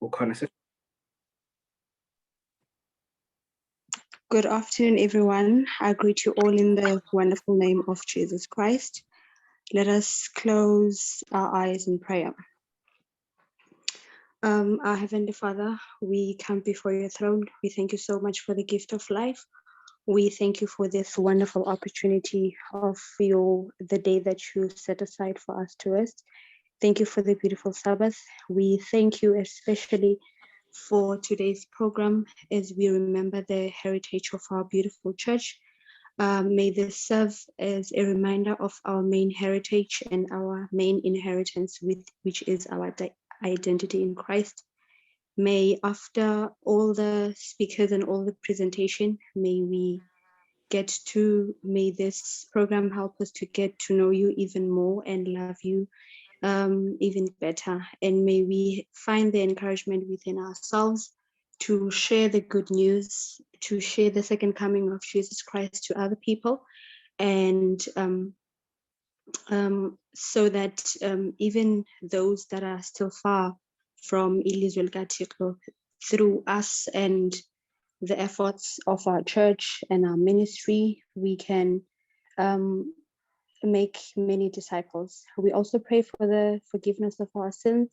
Good afternoon, everyone. I greet you all in the wonderful name of Jesus Christ. Let us close our eyes in prayer. Our Heavenly Father, we come before your throne. We thank you so much for the gift of life. We thank you for this wonderful opportunity of the day that you set aside for us to rest. Thank you for the beautiful Sabbath. We thank you especially for today's program as we remember the heritage of our beautiful church. May this serve as a reminder of our main heritage and our main inheritance, which is our identity in Christ. May after all the speakers and all the presentation, may this program help us to get to know you even more and love you even better. And may we find the encouragement within ourselves to share the good news, to share the second coming of Jesus Christ to other people, and so that even those that are still far from Ilizwe Gatiko, through us and the efforts of our church and our ministry, we can make many disciples. We also pray for the forgiveness of our sins.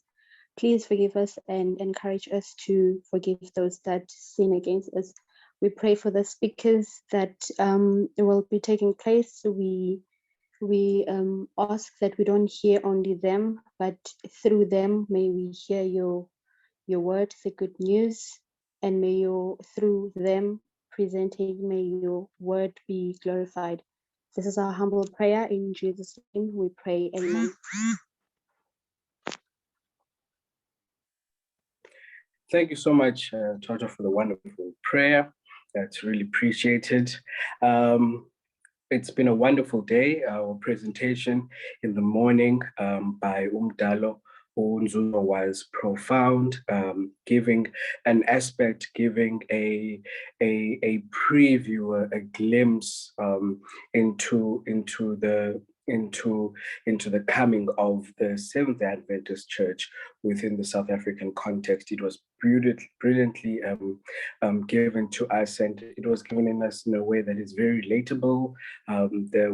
Please forgive us and encourage us to forgive those that sin against us. We pray for the speakers that will be taking place. We ask that we don't hear only them, but through them may we hear your word, the good news, and through them presenting, may your word be glorified. This is our humble prayer. In Jesus' name we pray, amen. Thank you so much, Toto, for the wonderful prayer. That's really appreciated. It's been a wonderful day. Our presentation in the morning by Umdalo Unzuno was profound, giving an aspect, giving a preview, a glimpse into the coming of the Seventh Adventist Church within the South African context. It was brilliantly given to us, and it was given in us in a way that is very relatable,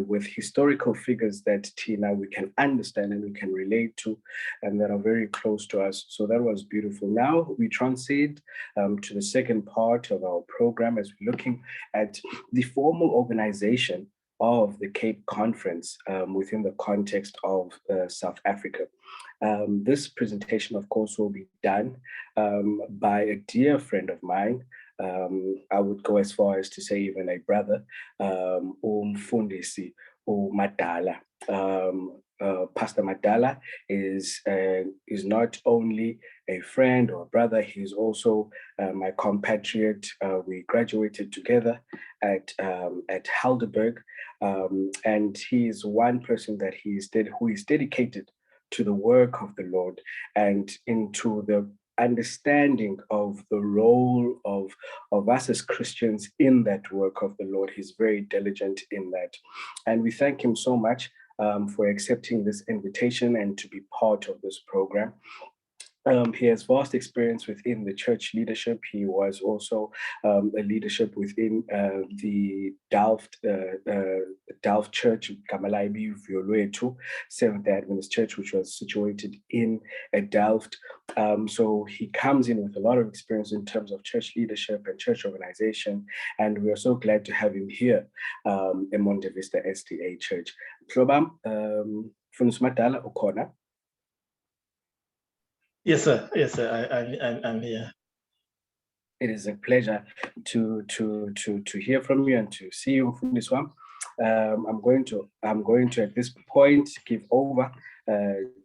with historical figures that Tina we can understand and we can relate to, and that are very close to us. So that was beautiful. Now we transit to the second part of our program as we're looking at the formal organization of the Cape Conference within the context of South Africa. This presentation, of course, will be done by a dear friend of mine. I would go as far as to say even a brother, Umfundisi Madala. Pastor Madala is not only a friend or a brother, he's also my compatriot. We graduated together at Heidelberg, and he is one person that who is dedicated to the work of the Lord and into the understanding of the role of us as Christians in that work of the Lord. He's very diligent in that. And we thank him so much for accepting this invitation and to be part of this program. He has vast experience within the church leadership. He was also a leadership within the Delft Church, Kamalaibi Violwetu, Seventh Adventist Church, which was situated in Delft. So he comes in with a lot of experience in terms of church leadership and church organization, and we are so glad to have him here in Monte Vista SDA Church. Klobam, Funus Madala Okona. Yes, sir. Yes, sir. I'm here. It is a pleasure to hear from you and to see you from this one. I'm going to at this point give over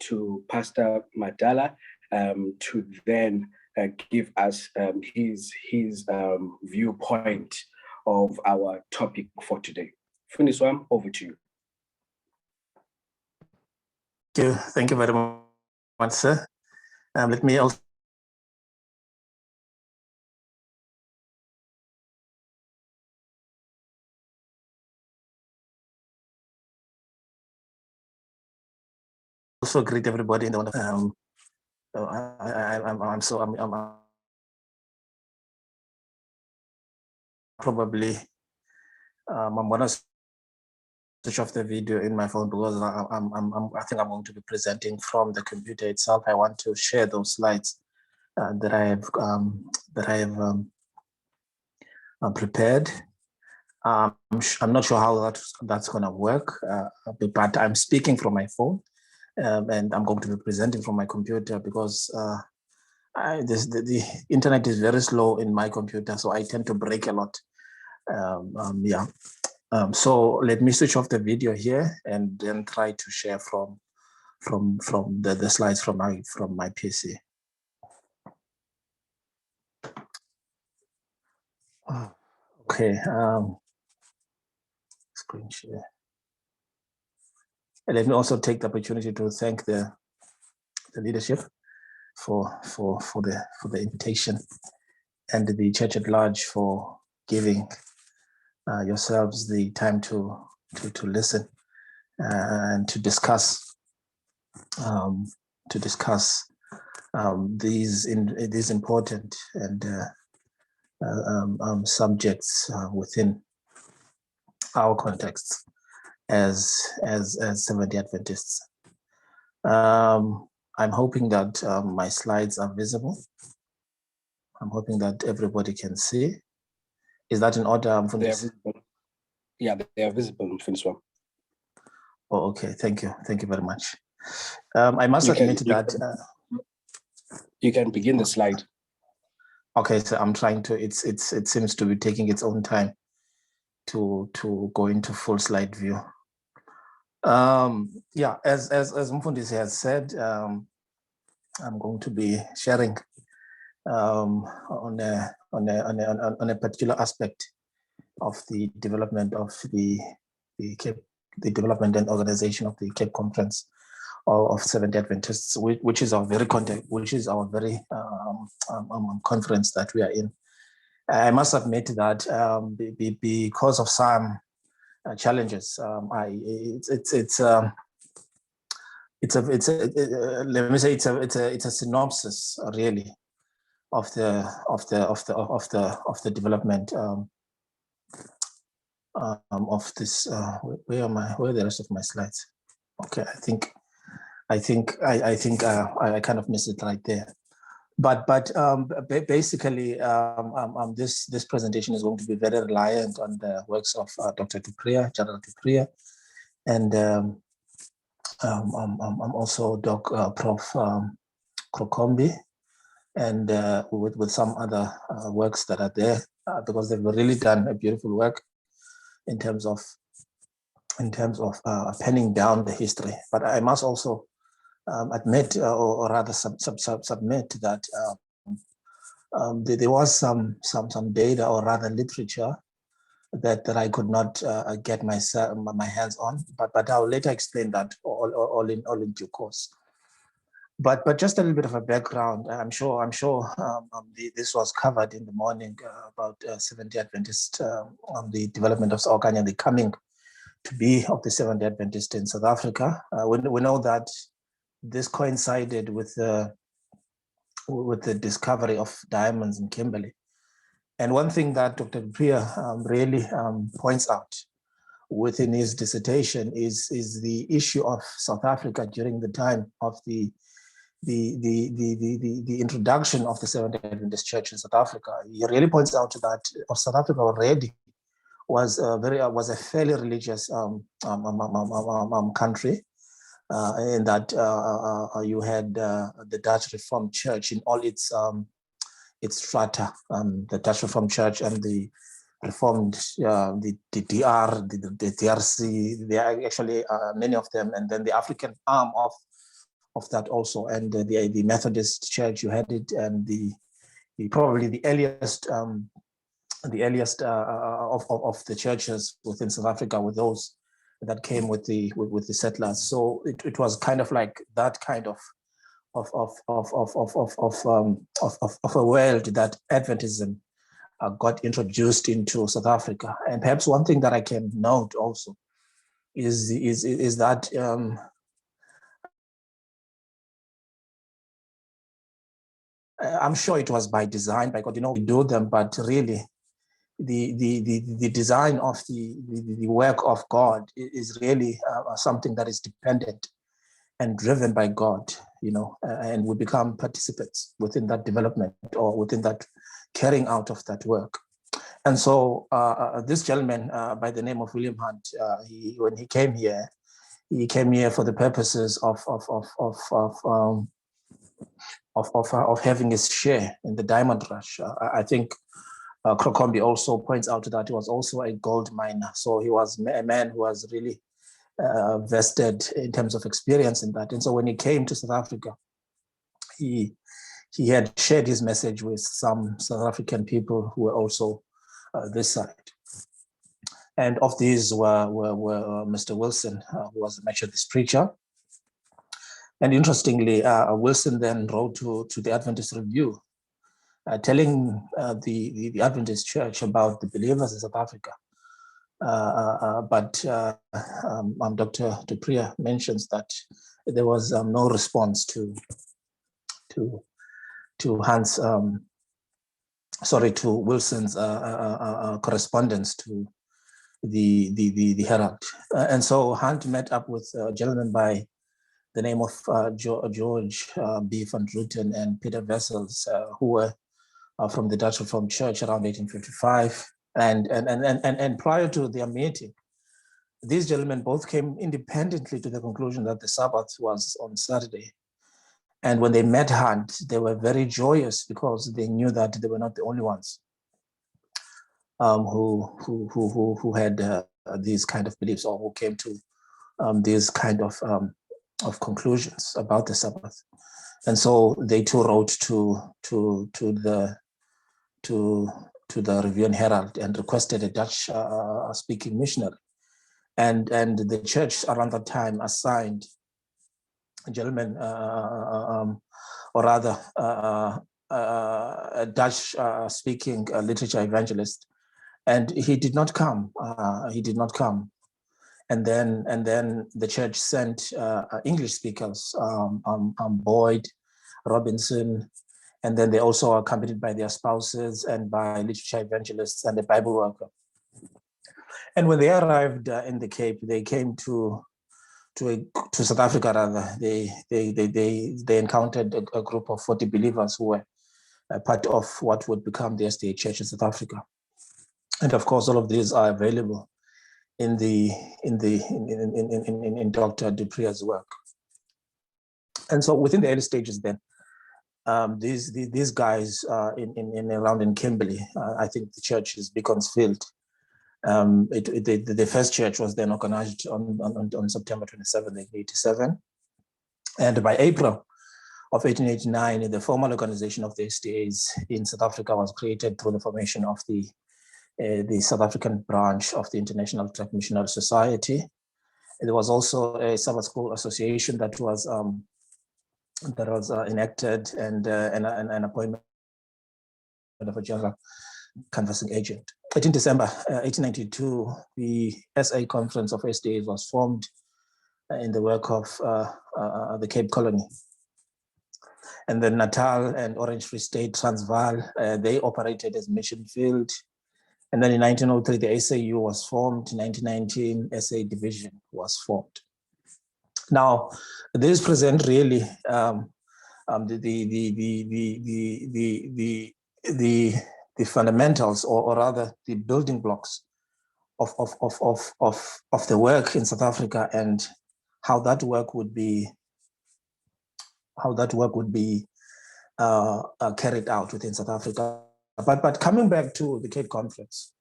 to Pastor Madala to then give us his viewpoint of our topic for today. Funiswam, over to you. Thank you very much, sir. Let me also greet everybody in the I'm probably I'm gonna switch off the video in my phone because I think I'm going to be presenting from the computer itself. I want to share those slides that I have prepared. I'm not sure how that's going to work, but I'm speaking from my phone, and I'm going to be presenting from my computer because the internet is very slow in my computer, so I tend to break a lot. So let me switch off the video here and then try to share from the slides from my PC. Okay. Screen share. And let me also take the opportunity to thank the leadership for the invitation, and the church at large for giving yourselves the time to listen and to discuss these important and subjects within our context as Seventh-day Adventists. I'm hoping that my slides are visible. I'm hoping that everybody can see. Is that in order? They are visible. Yeah, they are visible in Finswa. Oh, okay. Thank you. Thank you very much. I must admit that you can begin the slide. Okay, so I'm trying to. It seems to be taking its own time to go into full slide view. Yeah, as Mfundisi has said, I'm going to be sharing on a particular aspect of the development of the development and organization of the Cape Conference of Seventh-day Adventists, which is our very conference that we are in. I must admit that because of some challenges, it's a synopsis really of the development of this. Where are the rest of my slides? Okay, I think I kind of missed it right there. But basically, this presentation is going to be very reliant on the works of Dr. General Dupriya, and also Prof. Krokombi, and with some other works that are there, because they've really done a beautiful work in terms of penning down the history. But I must also admit, or rather submit that there was some data, or rather literature, that I could not get my hands on. But I'll later explain that all in due course. But just a little bit of a background. I'm sure this was covered in the morning about Seventh-day Adventist, on the development of Okanya, the coming to be of the Seventh-day Adventist in South Africa. We know that this coincided with the discovery of diamonds in Kimberley. And one thing that Dr. Priya really points out within his dissertation is the issue of South Africa during the time of the introduction of the Seventh-day Adventist Church in South Africa. He really points out that South Africa already was a fairly religious country, in that you had the Dutch Reformed Church in all its strata, the Dutch Reformed Church and the Reformed, the DR, the DRC. There are actually many of them, and then the African arm of that also, and the Methodist Church, you had it, and probably the earliest of the churches within South Africa were those that came with the settlers. So it was kind of like that kind of a world that Adventism got introduced into South Africa. And perhaps one thing that I can note also is that I'm sure it was by design, by God, we do them, but really the design of the work of God is really something that is dependent and driven by God, and we become participants within that development or within that carrying out of that work. And so this gentleman by the name of William Hunt, when he came here for the purposes of having his share in the diamond rush. I think Krokombi also points out that he was also a gold miner. So he was a man who was really vested in terms of experience in that. And so when he came to South Africa, he had shared his message with some South African people who were also this side. And of these were Mr. Wilson, who was a Methodist preacher. And interestingly, Wilson then wrote to the Adventist Review, telling the Adventist Church about the believers in South Africa. But Dr. Dupria mentions that there was no response to Wilson's correspondence to the Herald. And so Hunt met up with a gentleman by the name of George B. van Druten and Peter Wessels, who were from the Dutch Reformed Church around 1855. And prior to their meeting, these gentlemen both came independently to the conclusion that the Sabbath was on Saturday. And when they met Hunt, they were very joyous because they knew that they were not the only ones who had these kind of beliefs or who came to these kind of conclusions about the Sabbath. And so they too wrote to the Review and Herald and requested a Dutch speaking missionary. And the church around that time assigned a gentleman, or rather a Dutch speaking literature evangelist. And he did not come. And then the church sent English speakers, Boyd, Robinson, and then they also are accompanied by their spouses and by literature evangelists and a Bible worker. And when they arrived in the Cape, they came to South Africa rather. They encountered a group of 40 believers who were part of what would become the SDA Church in South Africa. And of course, all of these are available in Dr. Dupria's work. And so within the early stages then, these guys around in Kimberley, I think the church is Beaconsfield. The first church was then organized on September 27, 1887. And by April of 1889, the formal organization of the SDAs in South Africa was created through the formation of the South African branch of the International Tract Missionary Society. There was also a Sabbath School Association that was enacted and an appointment of a general canvassing agent. 18 December 1892, the SA Conference of SDAs was formed in the work of the Cape Colony. And then Natal and Orange Free State, Transvaal, they operated as mission field. And then in 1903, the SAU was formed. In 1919, SA Division was formed. Now, these present really the fundamentals, or rather the building blocks of the work in South Africa and how that work would be carried out within South Africa. But coming back to the Cape Conference,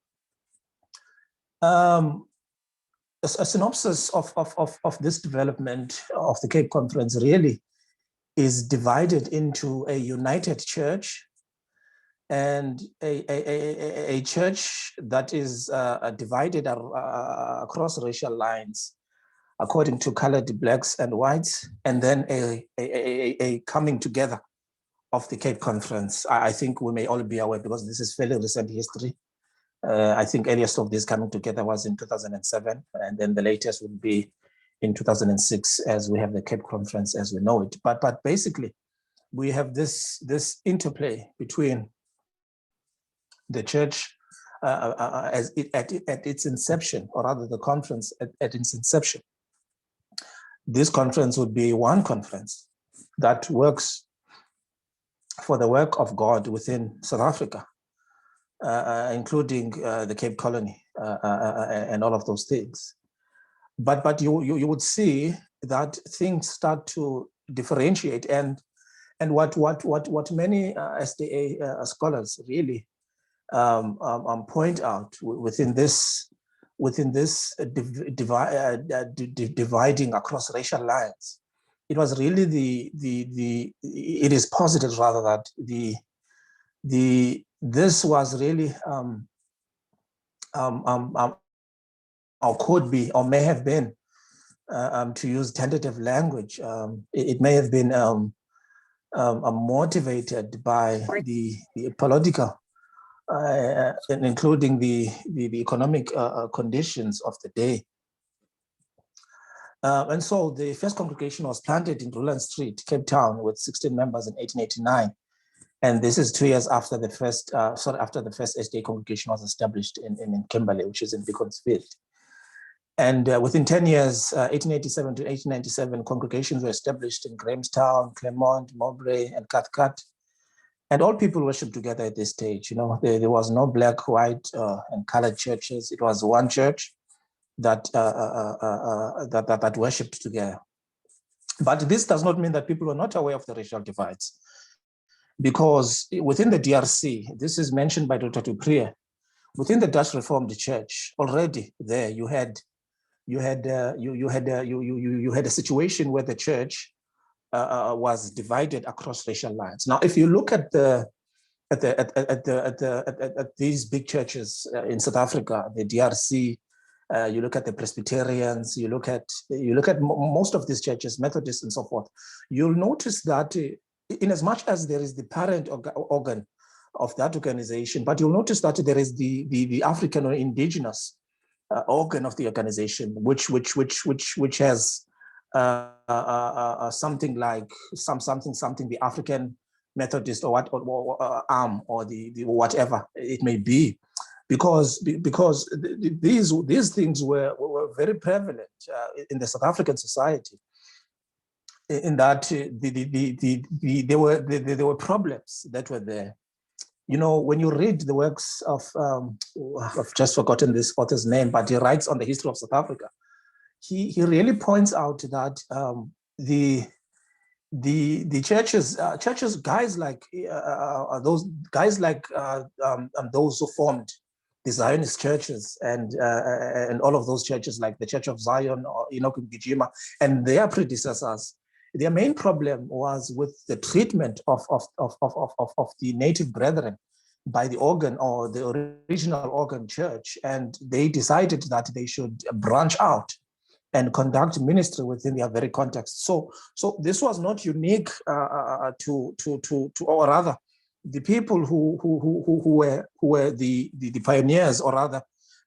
a synopsis of this development of the Cape Conference really is divided into a united church and a church that is divided across racial lines according to colored blacks and whites, and then a coming together of the Cape Conference. I think we may all be aware, because this is fairly recent history. I think earliest of this coming together was in 2007, and then the latest would be in 2006, as we have the Cape Conference as we know it. But basically, we have this interplay between the church at its inception, or rather the conference at its inception. This conference would be one conference that works for the work of God within South Africa, including the Cape Colony and all of those things. But you would see that things start to differentiate, and what many SDA scholars really point out within this dividing across racial lines, it was really it is posited rather that this was really or could be, or may have been, to use tentative language, it may have been motivated by the political, including the economic conditions of the day. And so the first congregation was planted in Ruland Street, Cape Town, with 16 members in 1889. And this is 2 years after the first, after the first SDA congregation was established in Kimberley, which is in Beaconsfield. And within 10 years, 1887 to 1897, congregations were established in Grahamstown, Claremont, Mowbray, and Cathcart. And all people worshiped together at this stage. You know, there was no black, white, and colored churches. It was one church that worshipped together. But this does not mean that people were not aware of the racial divides, because within the DRC, this is mentioned by Dr. Duprier, within the Dutch Reformed Church, already there you had a situation where the church was divided across racial lines. Now, if you look at these big churches in South Africa, the DRC, you look at the Presbyterians, you look at most of these churches, Methodists and so forth, you'll notice that in as much as there is the parent organ of that organization, but you'll notice that there is the African or indigenous organ of the organization, which has something like something the African Methodist or arm or the whatever it may be, because these things were very prevalent in the South African society, in that there were problems that were there. You know, when you read the works of I've just forgotten this author's name, but he writes on the history of South Africa. He really points out that the churches, guys like those who formed the Zionist churches and all of those churches, like the Church of Zion or Enoch Gijima and their predecessors, their main problem was with the treatment of the native brethren by the organ or the original organ church, and they decided that they should branch out and conduct ministry within their very context. So this was not unique to or rather the people who were the pioneers, or rather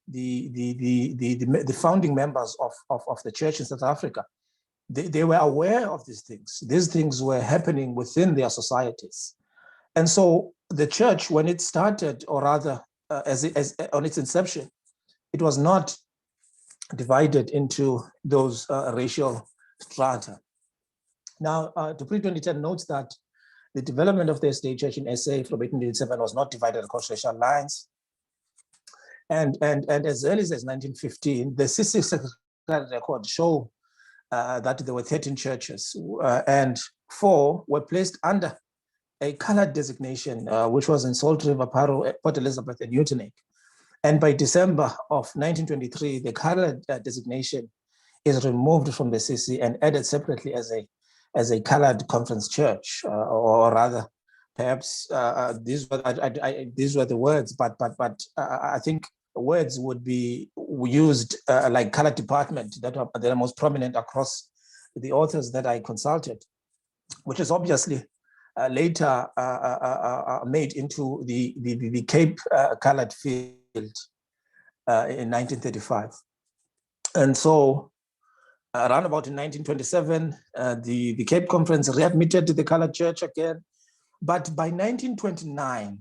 the founding members of the church in South Africa. They were aware of these things. These things were happening within their societies. And so the church, when it started, or rather as on its inception, it was not divided into those racial strata. Now, Dupree 2010 notes that the development of the SDA Church in SA from 1887 was not divided across racial lines. And as early as 1915, the CC Secretariat record show that there were 13 churches, and 4 were placed under a colored designation, which was in Salt River, Paro, Port Elizabeth, and Utenek. And by December of 1923, the colored designation is removed from the CC and added separately as a colored conference church, or rather, perhaps these were the words, but I think words would be used like colored department that are most prominent across the authors that I consulted, which is obviously later made into the Cape colored field in 1935. And so Around about in 1927, the Cape Conference readmitted the colored church again. But by 1929,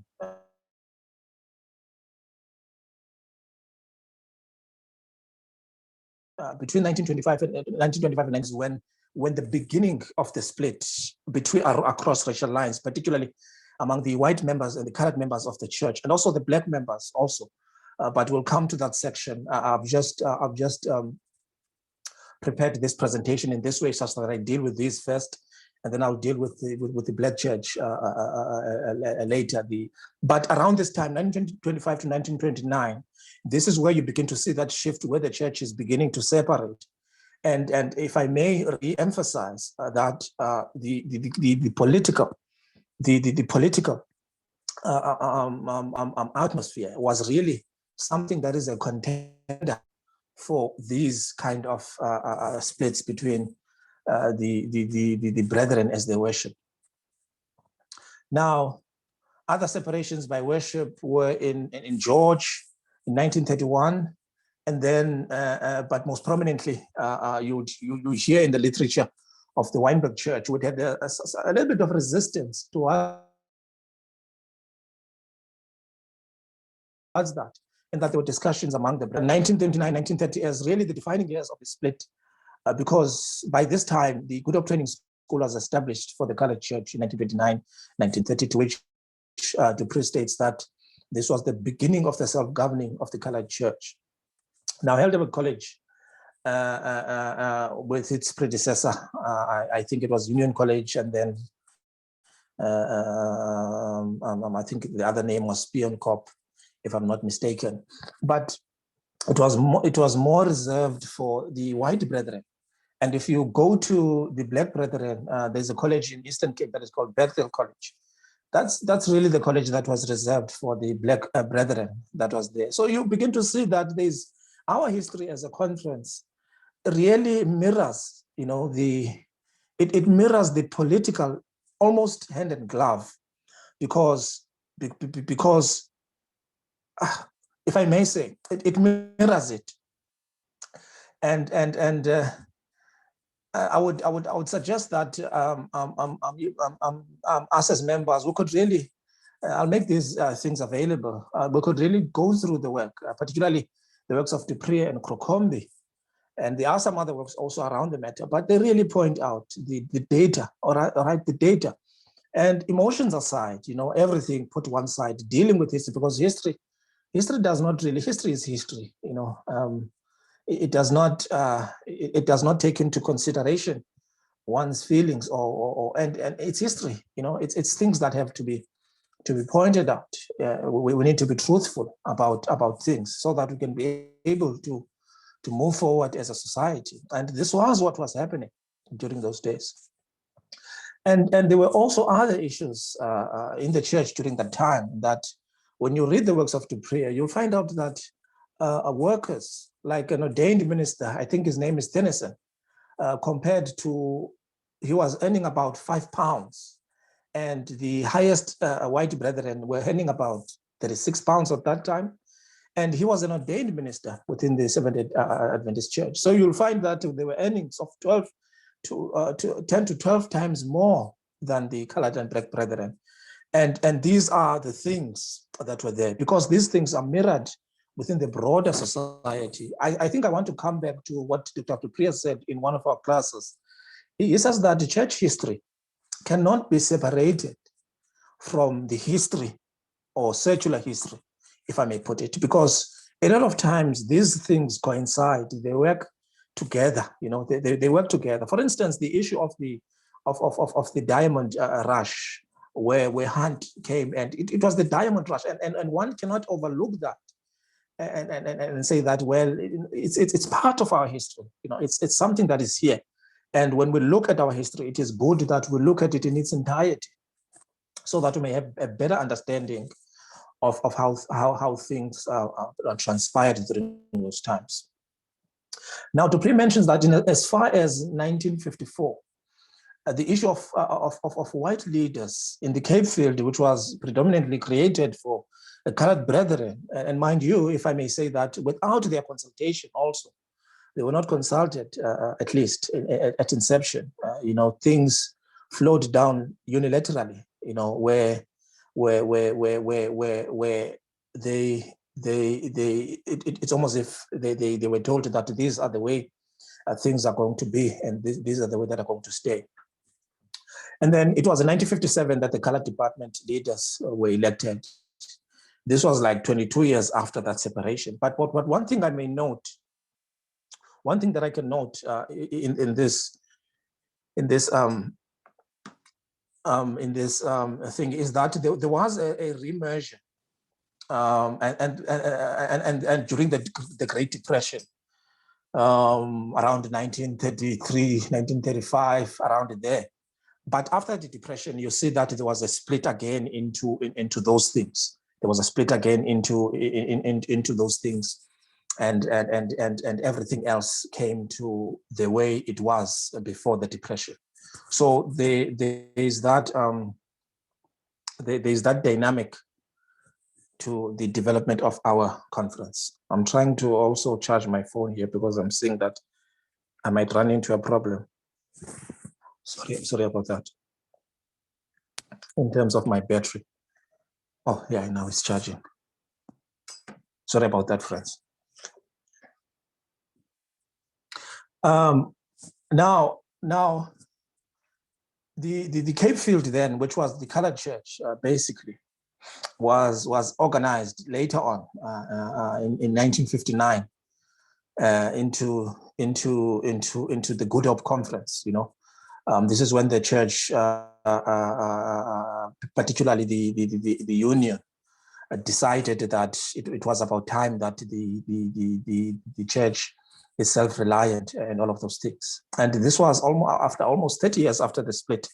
between 1925 and 1925 is when the beginning of the split between across racial lines, particularly among the white members and the colored members of the church, and also the black members also. But we'll come to that section. I've just prepared this presentation in this way, such that I deal with these first, and then I'll deal with the black church later. But around this time, 1925 to 1929, this is where you begin to see that shift, where the church is beginning to separate. And if I may re-emphasize that the political atmosphere was really something that is a contender for these kind of splits between the brethren as they worship. Now, other separations by worship were in George in 1931, and then, but most prominently, you hear in the literature of the Weinberg Church, which had a little bit of resistance towards that, and that there were discussions among the 1929, 1930 as really the defining years of the split, because by this time, the Good Hope Training School was established for the colored church in 1929, 1930, to which Dupree states that this was the beginning of the self-governing of the colored church. Now, Heidelberg College, with its predecessor, I think it was Union College, and then I think the other name was Spionkop, if I'm not mistaken. But it was more reserved for the white brethren. And if you go to the black brethren, there's a college in Eastern Cape that is called Bethel College. That's really the college that was reserved for the black brethren that was there. So you begin to see that there's our history as a conference really mirrors, it mirrors the political almost hand in glove, because if I may say, it mirrors it. And I would suggest that us as members, we could really, I'll make these things available. We could really go through the work, particularly the works of Dupree and Krokombi. And there are some other works also around the matter, but they really point out the data, the data. And emotions aside, everything put one side, dealing with history, because history does not really, history is history, it does not take into consideration one's feelings and it's history, it's things that have to be pointed out. We need to be truthful about things so that we can be able to move forward as a society. And this was what was happening during those days. And there were also other issues in the church during that time that when you read the works of Dupree, you'll find out that workers, like an ordained minister, I think his name is Tennyson, compared to, he was earning about £5, and the highest white brethren were earning about £36 at that time. And he was an ordained minister within the Seventh-day Adventist Church. So you'll find that there were earnings of 10 to 12 times more than the colored and black brethren. And these are the things that were there, because these things are mirrored within the broader society. I think I want to come back to what Dr. Priya said in one of our classes. He says that the church history cannot be separated from the history or secular history, if I may put it, because a lot of times these things coincide, they work together, they work together. For instance, the issue of the diamond rush, where Hunt came, and it was the diamond rush, and one cannot overlook that and say that, well, it's part of our history, it's something that is here. And when we look at our history, it is good that we look at it in its entirety, so that we may have a better understanding of how things transpired during those times. Now, Dupree mentions that as far as 1954, the issue of white leaders in the Cape Field, which was predominantly created for the colored brethren, and mind you, if I may say that, without their consultation also, They were not consulted, at least at inception. Things flowed down unilaterally. Where it's almost if they were told that these are the way things are going to be, and these are the way that are going to stay. And then it was in 1957 that the colored department leaders were elected. This was like 22 years after that separation. But one thing I may note, one thing that I can note in this thing is that there was a remersion, and during the Great Depression, around 1933, 1935, around there. But after the Depression, you see that there was a split again into those things. There was a split again into those things, and everything else came to the way it was before the Depression. So there is that dynamic to the development of our conference. I'm trying to also charge my phone here because I'm seeing that I might run into a problem. Sorry about that. In terms of my battery. Oh yeah, now it's charging. Sorry about that, friends. Now the Cape Field then, which was the colored church, basically was organized later on in 1959 into the Good Hope Conference. This is when the church, particularly the union, decided that it was about time that the church is self-reliant and all of those things. And this was almost 30 years after the split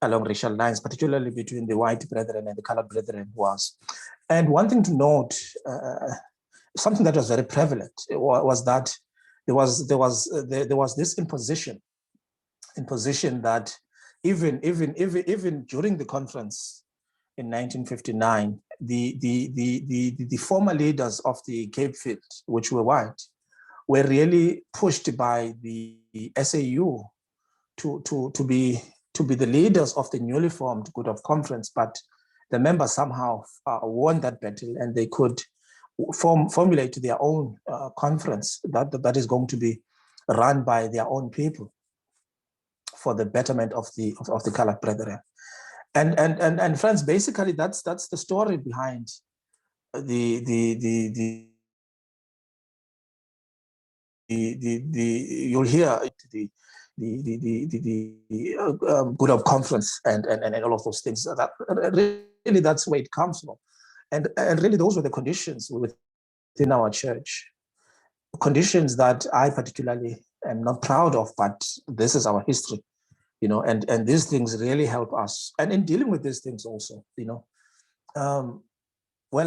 along racial lines, particularly between the white brethren and the colored brethren was. And one thing to note, something that was very prevalent, was that there was this imposition that even during the conference in 1959, the former leaders of the Cape Field, which were white, were really pushed by the SAU to be the leaders of the newly formed Good Hope Conference, but the members somehow won that battle, and they could formulate their own conference that is going to be run by their own people for the betterment of the colored brethren. And friends, basically that's the story behind you'll hear the Good Hope Conference and all of those things. That really, that's where it comes from, and really those were the conditions within our church, conditions that I particularly am not proud of, but this is our history, and these things really help us. And in dealing with these things also, well,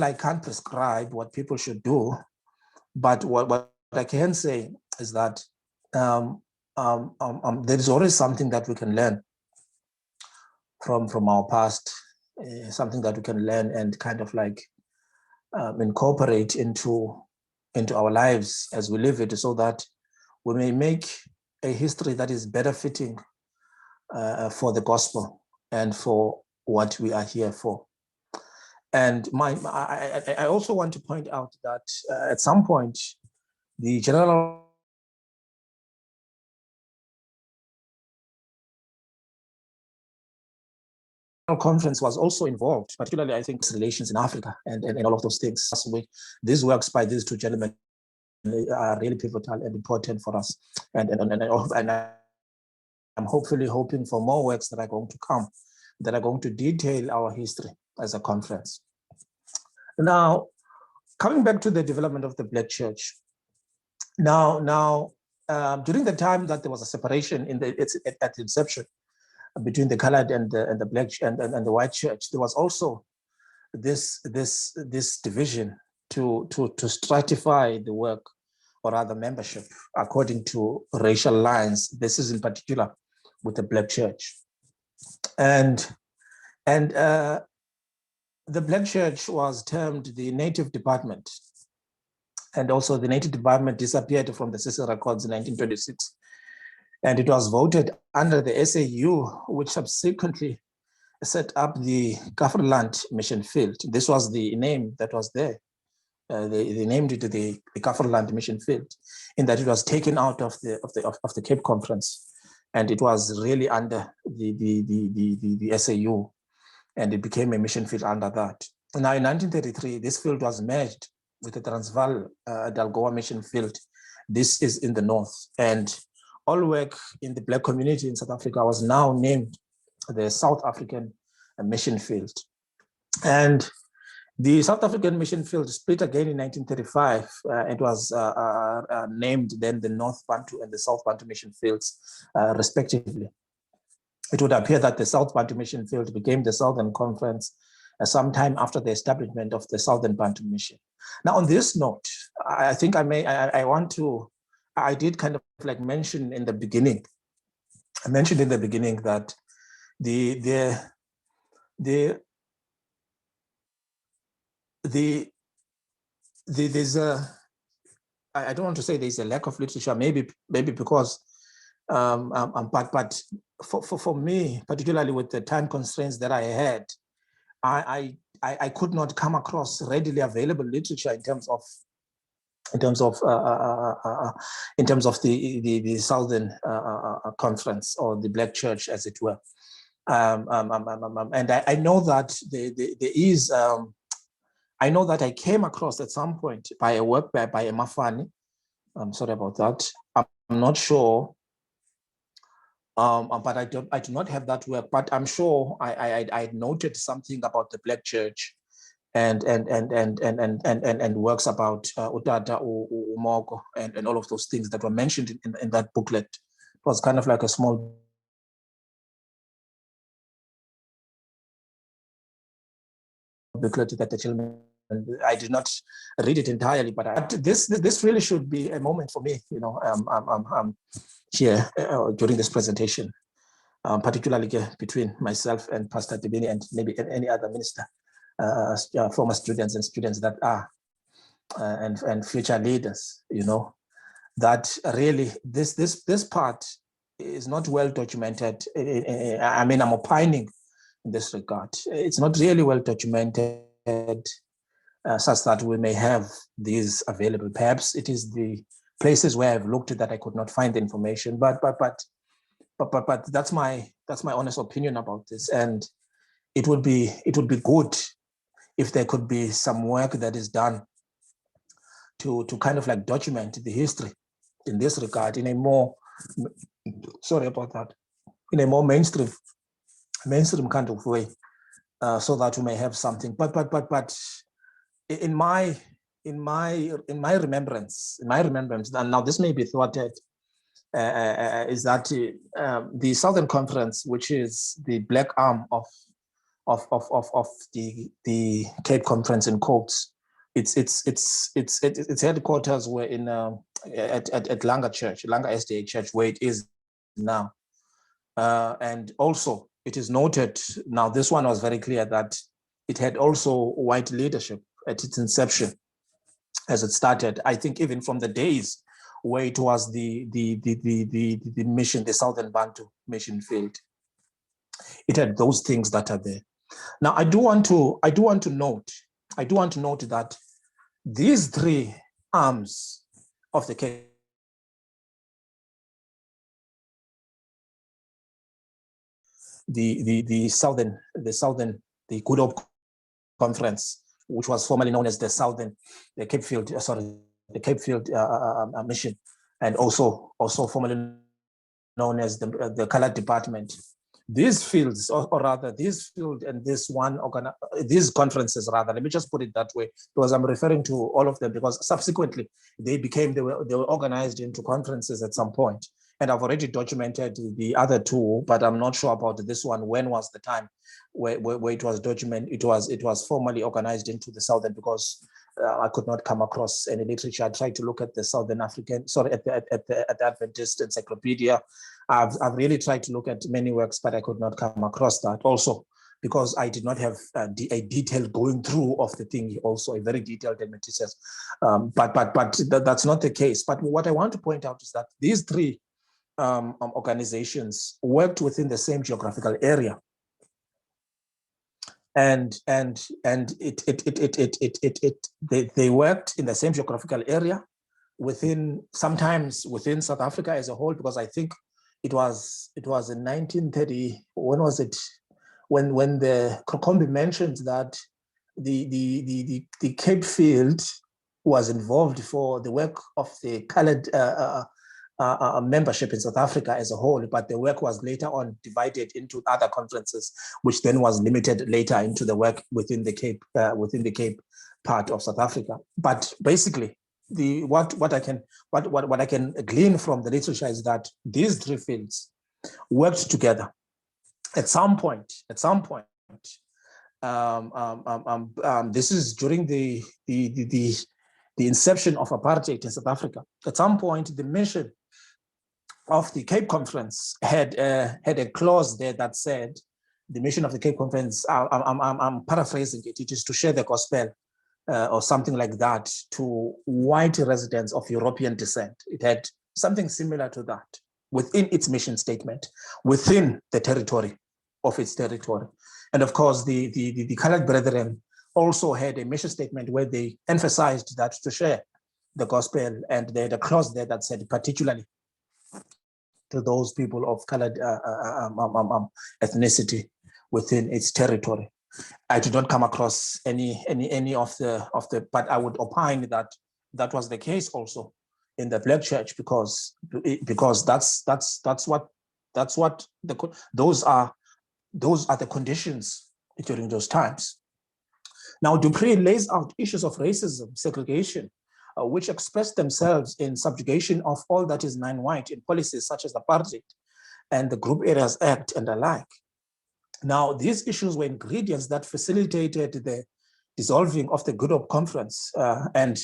I can't prescribe what people should do, but what I can say is that there is always something that we can learn from our past, something that we can learn and kind of like incorporate into our lives as we live it, so that we may make a history that is better fitting for the gospel and for what we are here for. And I also want to point out that at some point, the General Conference was also involved, particularly I think relations in Africa and all of those things. These works by these two gentlemen are really pivotal and important for us. And I'm hoping for more works that are going to come, that are going to detail our history as a conference. Now, coming back to the development of the Black Church. Now, during the time that there was a separation at the inception between the colored and the Black and the white church, there was also this division to stratify the work, or rather membership, according to racial lines. This is in particular with the Black Church, and the Black Church was termed the native department, And also the Native Department disappeared from the CC records in 1926. And it was voted under the SAU, which subsequently set up the Kafferland mission field. This was the name that was there. They named it the Kafferland mission field, in that it was taken out of the Cape Conference, and it was really under the SAU, and it became a mission field under that. Now in 1933, this field was merged with the Transvaal Dalgoa mission field. This is in the north, and all work in the Black community in South Africa was now named the South African mission field. And the South African mission field split again in 1935. It was named then the North Bantu and the South Bantu mission fields, respectively. It would appear that the South Bantu mission field became the Southern Conference sometime after the establishment of the Southern Bantu mission. Now, on this note, I think I did kind of like mention in the beginning. I mentioned in the beginning that there's a, I don't want to say there's a lack of literature, maybe because but for me, particularly with the time constraints that I had, I could not come across readily available literature in terms of the Southern Conference, or the Black Church, as it were. And I know that there is. I know that I came across at some point by a work by a Mafani. I'm sorry about that. I'm not sure, but I do not have that work. But I'm sure I noted something about the Black Church, and works about Utata Umogo and all of those things that were mentioned in that booklet. It was kind of like a small booklet that the children. I did not read it entirely, but this really should be a moment for me, here during this presentation, particularly between myself and Pastor Dibini and maybe any other minister, former students and students that are and future leaders. That really this part is not well documented. I mean, I'm opining in this regard. It's not really well documented. Such that we may have these available. Perhaps it is the places where I've looked that I could not find the information. But that's my honest opinion about this. And it would be good if there could be some work that is done to kind of like document the history in this regard in a more in a more mainstream kind of way, so that we may have something. But in my remembrance, and now this may be thwarted, is that the Southern Conference, which is the black arm of the Cape Conference in quotes, its headquarters were in at Langa Church, Langa SDA Church, where it is now, and also it is noted now. This one was very clear that it had also white leadership at its inception, as it started. I think even from the days where it was the mission, the Southern Bantu mission field, it had those things that are there. Now, I do want to note that these three arms of the Cape, the Good Hope Conference, which was formerly known as the Cape Field mission, and also formerly known as the Colored Department. These fields, or rather this field and this one, these conferences rather, let me just put it that way, because I'm referring to all of them, because subsequently they were organized into conferences at some point. And I've already documented the other two, but I'm not sure about this one. When was the time where it was documented? It was formally organized into the Southern, because I could not come across any literature. I tried to look at the Southern African, at the Adventist Encyclopedia. I've really tried to look at many works, but I could not come across that. Also, because I did not have a detailed going through of the thing, also a very detailed and meticulous. But that's not the case. But what I want to point out is that these three organizations worked within the same geographical area, and they worked in the same geographical area sometimes within South Africa as a whole, because I think it was in 1930. When was it? When the Krokombi mentioned that the Cape Field was involved for the work of the colored membership in South Africa as a whole, but the work was later on divided into other conferences, which then was limited later into the work within the Cape part of South Africa. But basically, what I can glean from the literature is that these three fields worked together at some point. This is during the inception of apartheid in South Africa. At some point, the mission of the Cape Conference had a clause there that said, the mission of the Cape Conference, I'm paraphrasing it, it is to share the gospel or something like that to white residents of European descent. It had something similar to that within its mission statement, within the territory of its territory. And of course, the colored brethren also had a mission statement where they emphasized that to share the gospel, and they had a clause there that said particularly to those people of colored ethnicity within its territory. I did not come across any of the, but I would opine that that was the case also in the Black Church, because those are the conditions during those times. Now, Dupree lays out issues of racism, segregation, which express themselves in subjugation of all that is non-white in policies such as apartheid and the Group Areas Act and the like. Now, these issues were ingredients that facilitated the dissolving of the Good Hope Conference and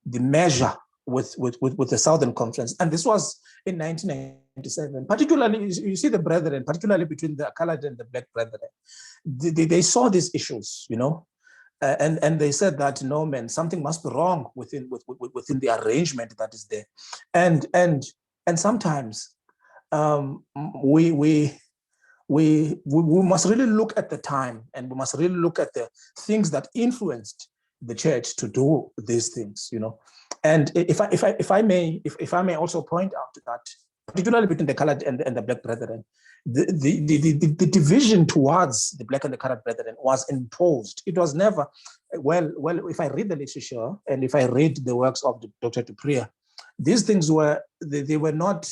the merger with the Southern Conference. And this was in 1997. Particularly, you see the brethren, particularly between the colored and the black brethren, they saw these issues, you know, and they said that, no, man, something must be wrong within the arrangement that is there. And sometimes we must really look at the time, and we must really look at the things that influenced the church to do these things, you know. And if I may also point out that, particularly between the colored and the black brethren, the division towards the black and the colored brethren was imposed. It was never, well, if I read the literature and if I read the works of Dr. Dupree, these things were not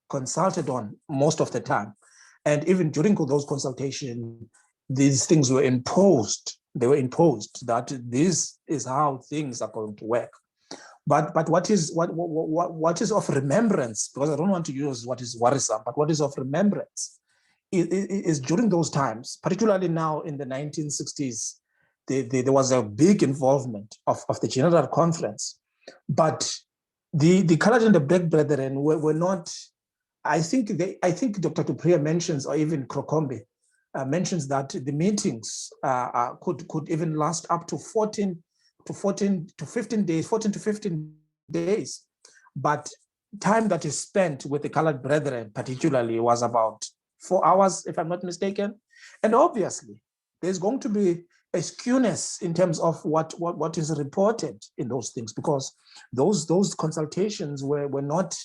consulted on most of the time. And even during those consultations, these things were imposed. They were imposed that this is how things are going to work. But what is of remembrance, because I don't want to use what is worrisome, but what is of remembrance is during those times, particularly now in the 1960s, there was a big involvement of the General Conference. But the colored and the black brethren were not, I think Dr. Dupree mentions, or even Krokombi mentions, that the meetings could even last up to 14 to 15 days. But time that is spent with the colored brethren particularly was about 4 hours, if I'm not mistaken. And obviously, there's going to be a skewness in terms of what is reported in those things, because those consultations were not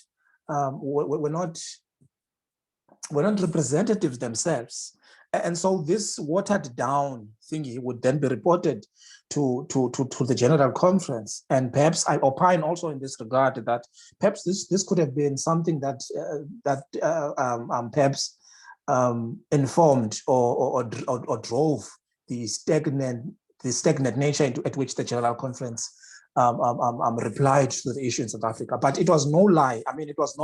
representatives themselves. And so this watered down thingy would then be reported to the General Conference. And perhaps I opine also in this regard that perhaps this could have been something that perhaps informed or drove the stagnant nature at which the General Conference replied to the issue in South Africa. But it was no lie. I mean, it was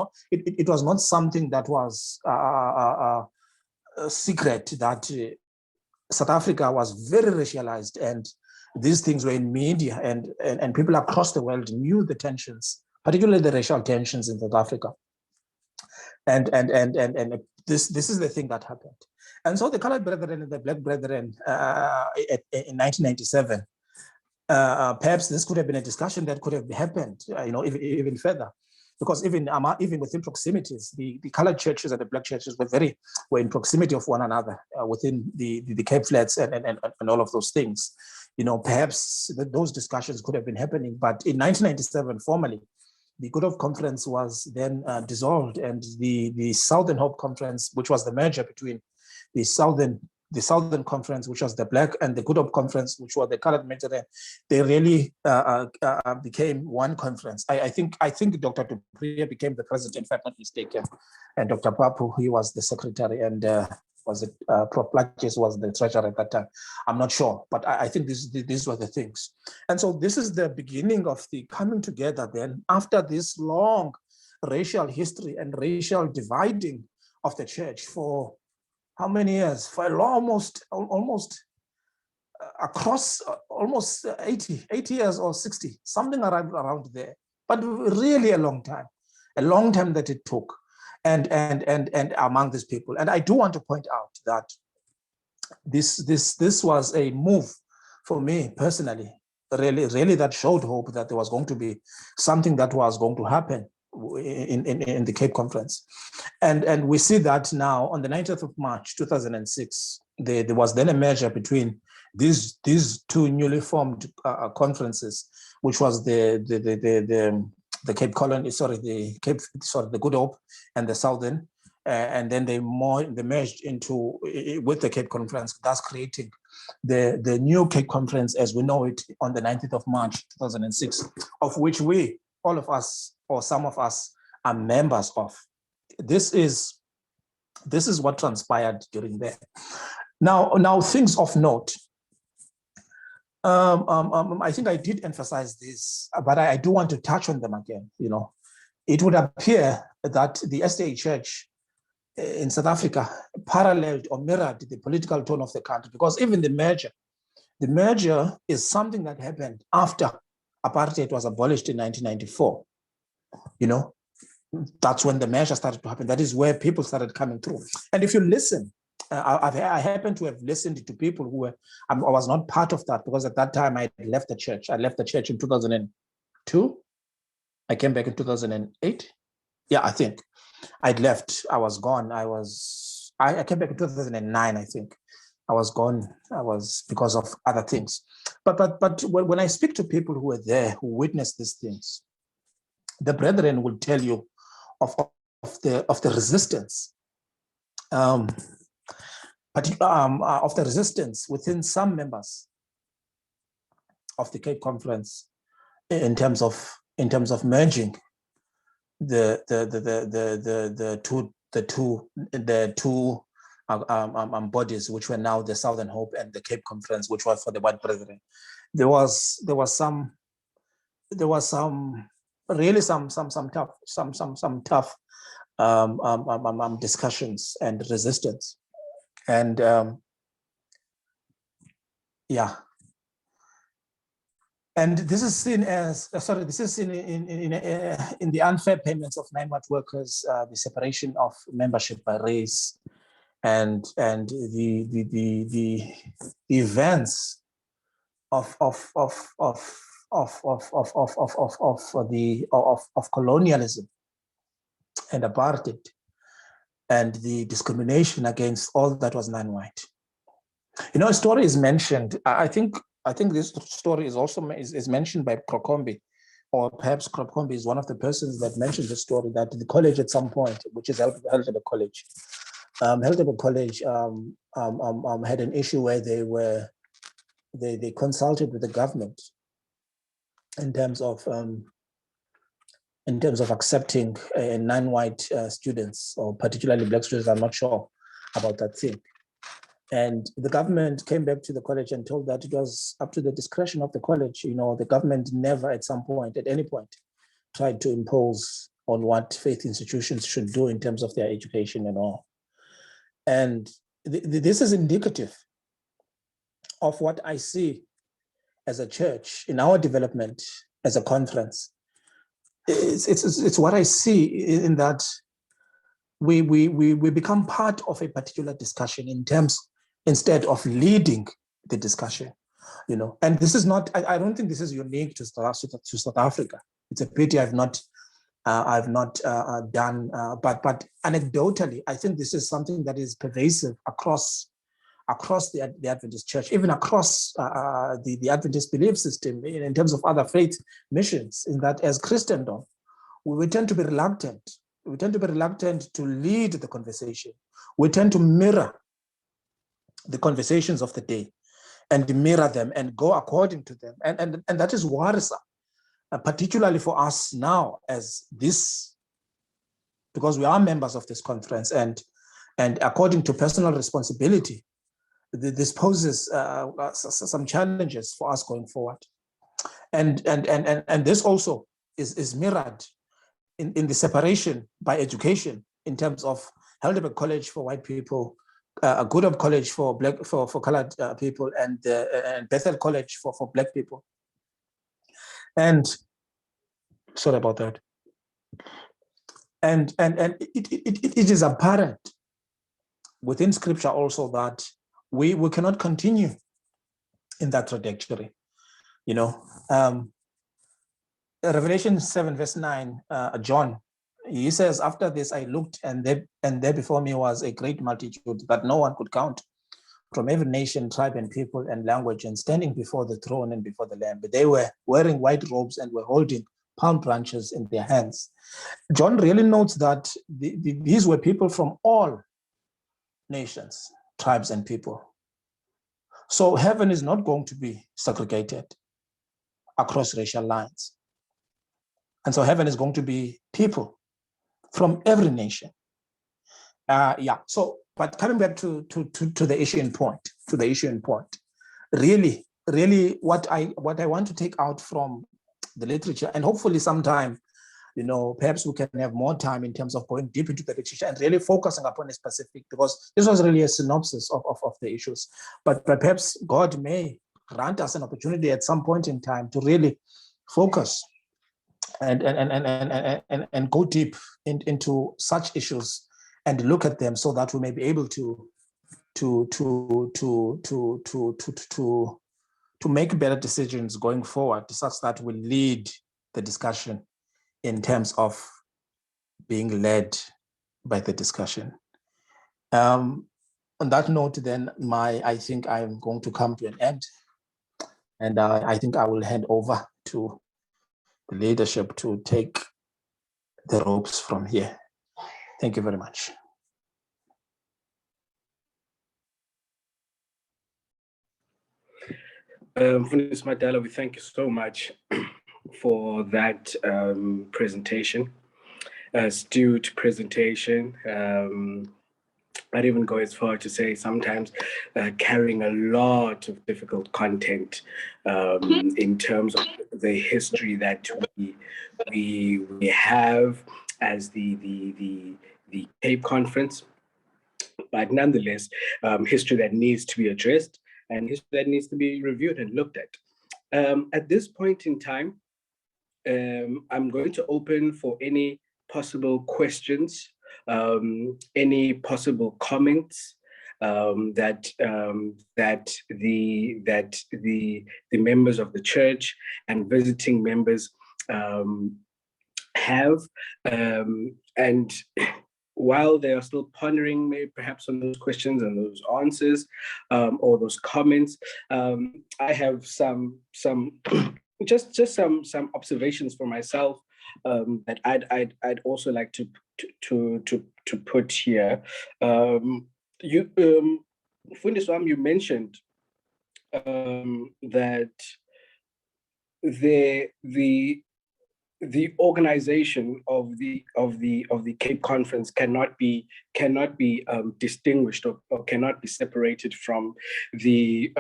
not something that was a secret, that South Africa was very racialized, and these things were in media, and people across the world knew the tensions, particularly the racial tensions in South Africa. And this is the thing that happened. And so the colored brethren and the black brethren in 1997, perhaps this could have been a discussion that could have happened, even further, because even within proximities, the colored churches and the black churches were in proximity of one another within the Cape Flats and all of those things. Perhaps those discussions could have been happening, but in 1997, formally, the Good Hope Conference was then dissolved, and the Southern Hope Conference, which was the merger between the Southern Conference, which was the black, and the Good Hope Conference, which was the colored merger, they really became one conference. I think Dr. Dupree became the president, if I'm not mistaken, and Dr. Papu, he was the secretary, and Prof. Plaches was the treasurer at that time. I'm not sure, but I think these were the things. And so this is the beginning of the coming together then, after this long racial history and racial dividing of the church for how many years? For almost across almost 80 years or 60, something around there, but really a long time that it took. And among these people. And I do want to point out that this was a move for me personally, really that showed hope that there was going to be something that was going to happen in the Cape Conference. And we see that now on the 19th of March, 2006, there was then a merger between these two newly formed conferences, which was the Cape Colony, the Good Hope and the Southern, and then they merged with the Cape Conference, thus creating the new Cape Conference as we know it on the 19th of March, 2006, of which we, all of us, or some of us, are members of. This is what transpired during that. Now things of note. I think I did emphasize this, but I do want to touch on them again. It would appear that the SDA Church in South Africa paralleled or mirrored the political tone of the country, because even the merger is something that happened after apartheid was abolished in 1994. That's when the merger started to happen. That is where people started coming through. And if you listen, I happen to have listened to people who I was not part of that, because at that time I left the church. I left the church in 2002. I came back in 2008. Yeah, I think I'd left. I was gone. I came back in 2009, I think. I was gone. I was because of other things. But when I speak to people who were there, who witnessed these things, the brethren will tell you of the resistance. Of the resistance within some members of the Cape Conference in terms of merging the two bodies, which were now the Southern Hope and the Cape Conference, which was for the white brethren. There was some really some tough discussions and resistance. And and this is seen as in the unfair payments of 9 watt workers, the separation of membership by race, and the events of colonialism and apartheid, and the discrimination against all that was non-white. A story is mentioned. I think this story is also mentioned by Krokombi, or perhaps Krokombi is one of the persons that mentioned the story, that the college at some point, which is Helderberg College, had an issue where they consulted with the government in terms of accepting non-white students, or particularly black students. I'm not sure about that thing. And the government came back to the college and told that it was up to the discretion of the college. The government never at any point, tried to impose on what faith institutions should do in terms of their education and all. And this is indicative of what I see as a church in our development as a conference. It's what I see in that we become part of a particular discussion instead of leading the discussion, And this is not, I don't think this is unique to South Africa. It's a pity I've not done, but anecdotally, I think this is something that is pervasive across the Adventist Church, even across the Adventist belief system in terms of other faith missions, in that as Christendom, we tend to be reluctant. We tend to be reluctant to lead the conversation. We tend to mirror the conversations of the day and mirror them and go according to them. And that is worrisome, particularly for us now as this, because we are members of this conference, and according to personal responsibility, this poses some challenges for us going forward. And this also is mirrored in the separation by education in terms of Heidelberg College for white people, Goodham College for colored people, and Bethel College for black people. And sorry about that. And it is apparent within Scripture also that we cannot continue in that trajectory. Revelation 7 verse 9, John, he says, after this I looked, and there before me was a great multitude that no one could count, from every nation, tribe, and people, and language, and standing before the throne and before the Lamb. But they were wearing white robes and were holding palm branches in their hands. John really notes that these were people from all nations, tribes, and people. So heaven is not going to be segregated across racial lines. And so heaven is going to be people from every nation. So, but coming back to the issue point, really what I want to take out from the literature, and hopefully sometime, perhaps we can have more time in terms of going deep into the literature and really focusing upon a specific, because this was really a synopsis of the issues. But perhaps God may grant us an opportunity at some point in time to really focus and go deep into such issues and look at them, so that we may be able to make better decisions going forward, such that we lead the discussion in terms of being led by the discussion. On that note, then, I think I'm going to come to an end, and I think I will hand over to the leadership to take the ropes from here. Thank you very much. Fundis Madala, we thank you so much for that presentation, astute presentation. I'd even go as far to say sometimes carrying a lot of difficult content in terms of the history that we have as the Cape Conference, but nonetheless, history that needs to be addressed and history that needs to be reviewed and looked at. At this point in time, I'm going to open for any possible questions, any possible comments that the members of the church and visiting members have, and while they are still pondering maybe perhaps on those questions and those answers or those comments, I have some just some observations for myself that I'd also like to put here. You, Fundiswam, you mentioned that the organization of the Cape Conference cannot be distinguished or cannot be separated from the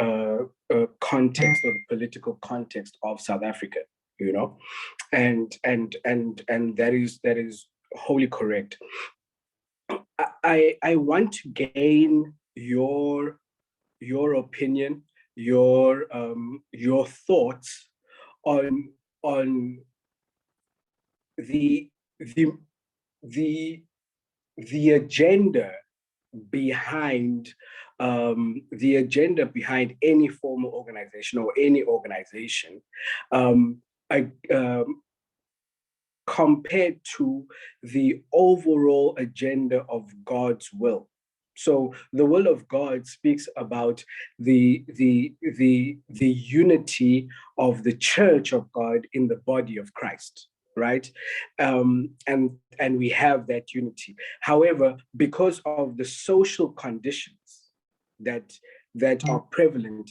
context or the political context of South Africa, and that is wholly correct. I want to gain your opinion, your thoughts on the the agenda behind any formal organization or any organization, compared to the overall agenda of God's will. So the will of God speaks about the unity of the church of God in the body of Christ, right? And we have that unity. However, because of the social conditions that are prevalent,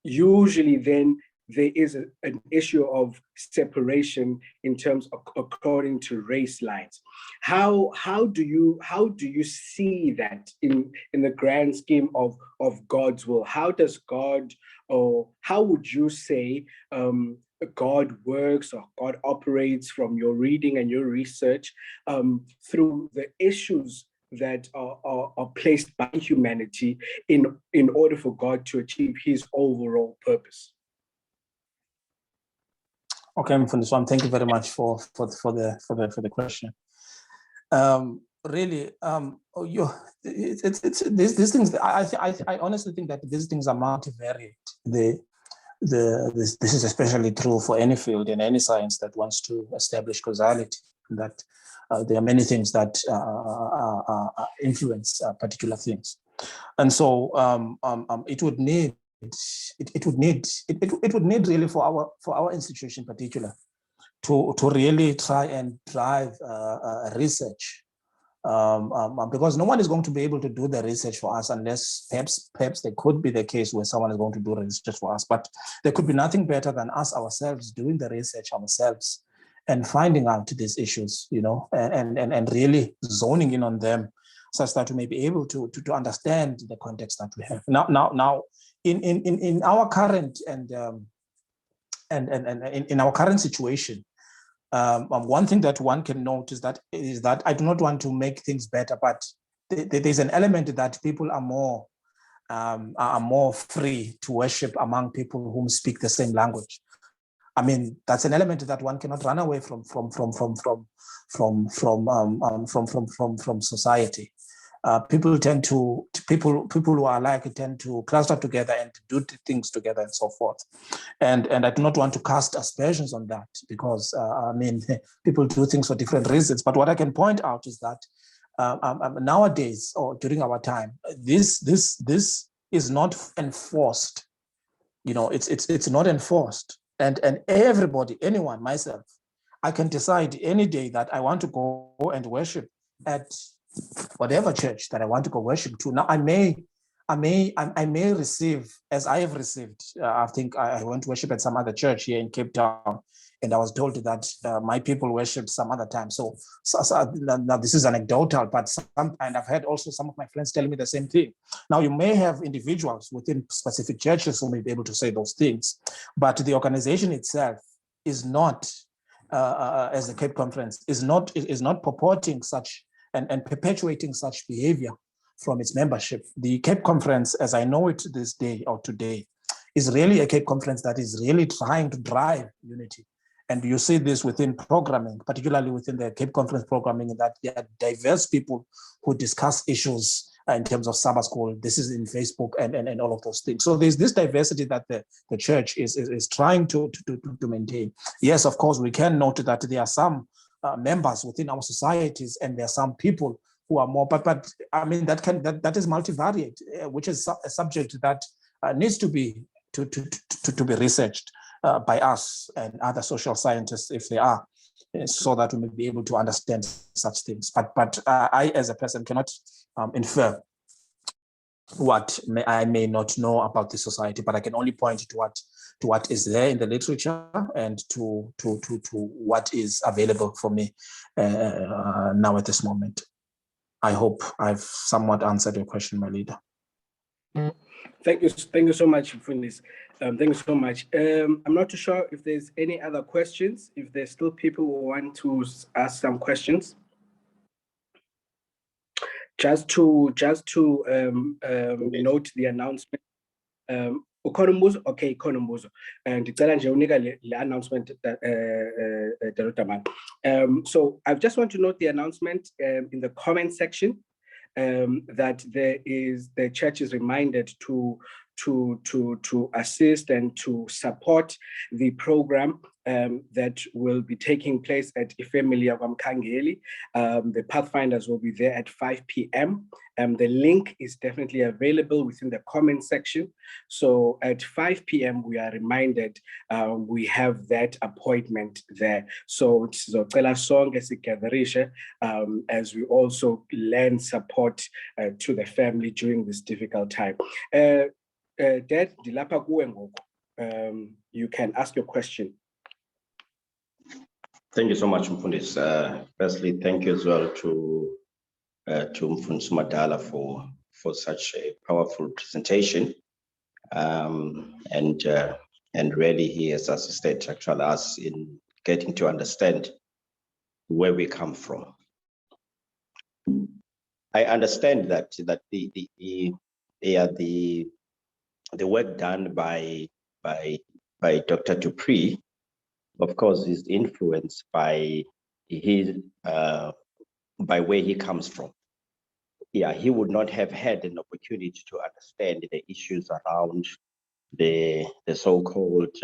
usually then there is an issue of separation in terms of according to race lines. How do you see that in the grand scheme of God's will? How does God, or how would you say God works or God operates from your reading and your research through the issues that are placed by humanity in order for God to achieve his overall purpose? Okay, Mfundiswa, thank you very much for the question. Really, these things. I honestly think that these things are multivariate. This is especially true for any field in any science that wants to establish causality. That there are many things that influence particular things, and so it would need really for our institution in particular to really try and drive research, because no one is going to be able to do the research for us unless perhaps there could be the case where someone is going to do research for us, but there could be nothing better than us ourselves doing the research ourselves and finding out these issues, and really zoning in on them such that we may be able to understand the context that we have. Now in our current and in our current situation, one thing that one can note is that I do not want to make things better, but there's an element that people are more free to worship among people whom speak the same language. I mean, that's an element that one cannot run away from society. People who are alike tend to cluster together and do things together and so forth. And I do not want to cast aspersions on that, because people do things for different reasons. But what I can point out is that nowadays, or during our time, this is not enforced. It's not enforced. And everybody, anyone, myself, I can decide any day that I want to go and worship at whatever church that I want to go worship to. Now, I may receive, as I have received. I think I went to worship at some other church here in Cape Town, and I was told that my people worship some other time. So now this is anecdotal, but and I've had also some of my friends telling me the same thing. Now, you may have individuals within specific churches who may be able to say those things, but the organization itself is not, as the Cape Conference, is not purporting such and perpetuating such behavior from its membership. The Cape Conference, as I know it this day or today, is really a Cape Conference that is really trying to drive unity. And you see this within programming, particularly within the Cape Conference programming, that there are diverse people who discuss issues in terms of Sabbath school. This is in Facebook and all of those things. So there's this diversity that the church is trying to maintain. Yes, of course, we can note that there are some members within our societies, and there are some people who are more, but I mean, that is multivariate, which is a subject that needs to be be researched by us and other social scientists, if they are, so that we may be able to understand such things. But I, as a person, cannot infer what I may not know about the society, but I can only point to what is there in the literature and to what is available for me now at this moment. I hope I've somewhat answered your question, my leader. Thank you so much, Mfundisi. Thank you so much. I'm not too sure if there's any other questions. If there's still people who want to ask some questions, just to note the announcement. Ukhona umbuzo? Okay, ikhona umbuzo. Ndicela nje unika le announcement Dr. Man. So I just want to note the announcement in the comment section that the church is reminded to assist and to support the program that will be taking place at Ifemili of Amkangeli. The Pathfinders will be there at 5 p.m. The link is definitely available within the comment section. So at 5 p.m. we are reminded we have that appointment there. So as we also lend support to the family during this difficult time. Dad, you can ask your question. Thank you so much, Mfundis. Firstly, thank you as well to Mfundis Madala for such a powerful presentation. And really he has assisted actually us in getting to understand where we come from. I understand that the work done by Dr. Dupree, of course, is influenced by his by where he comes from. Yeah, he would not have had an opportunity to understand the issues around the so-called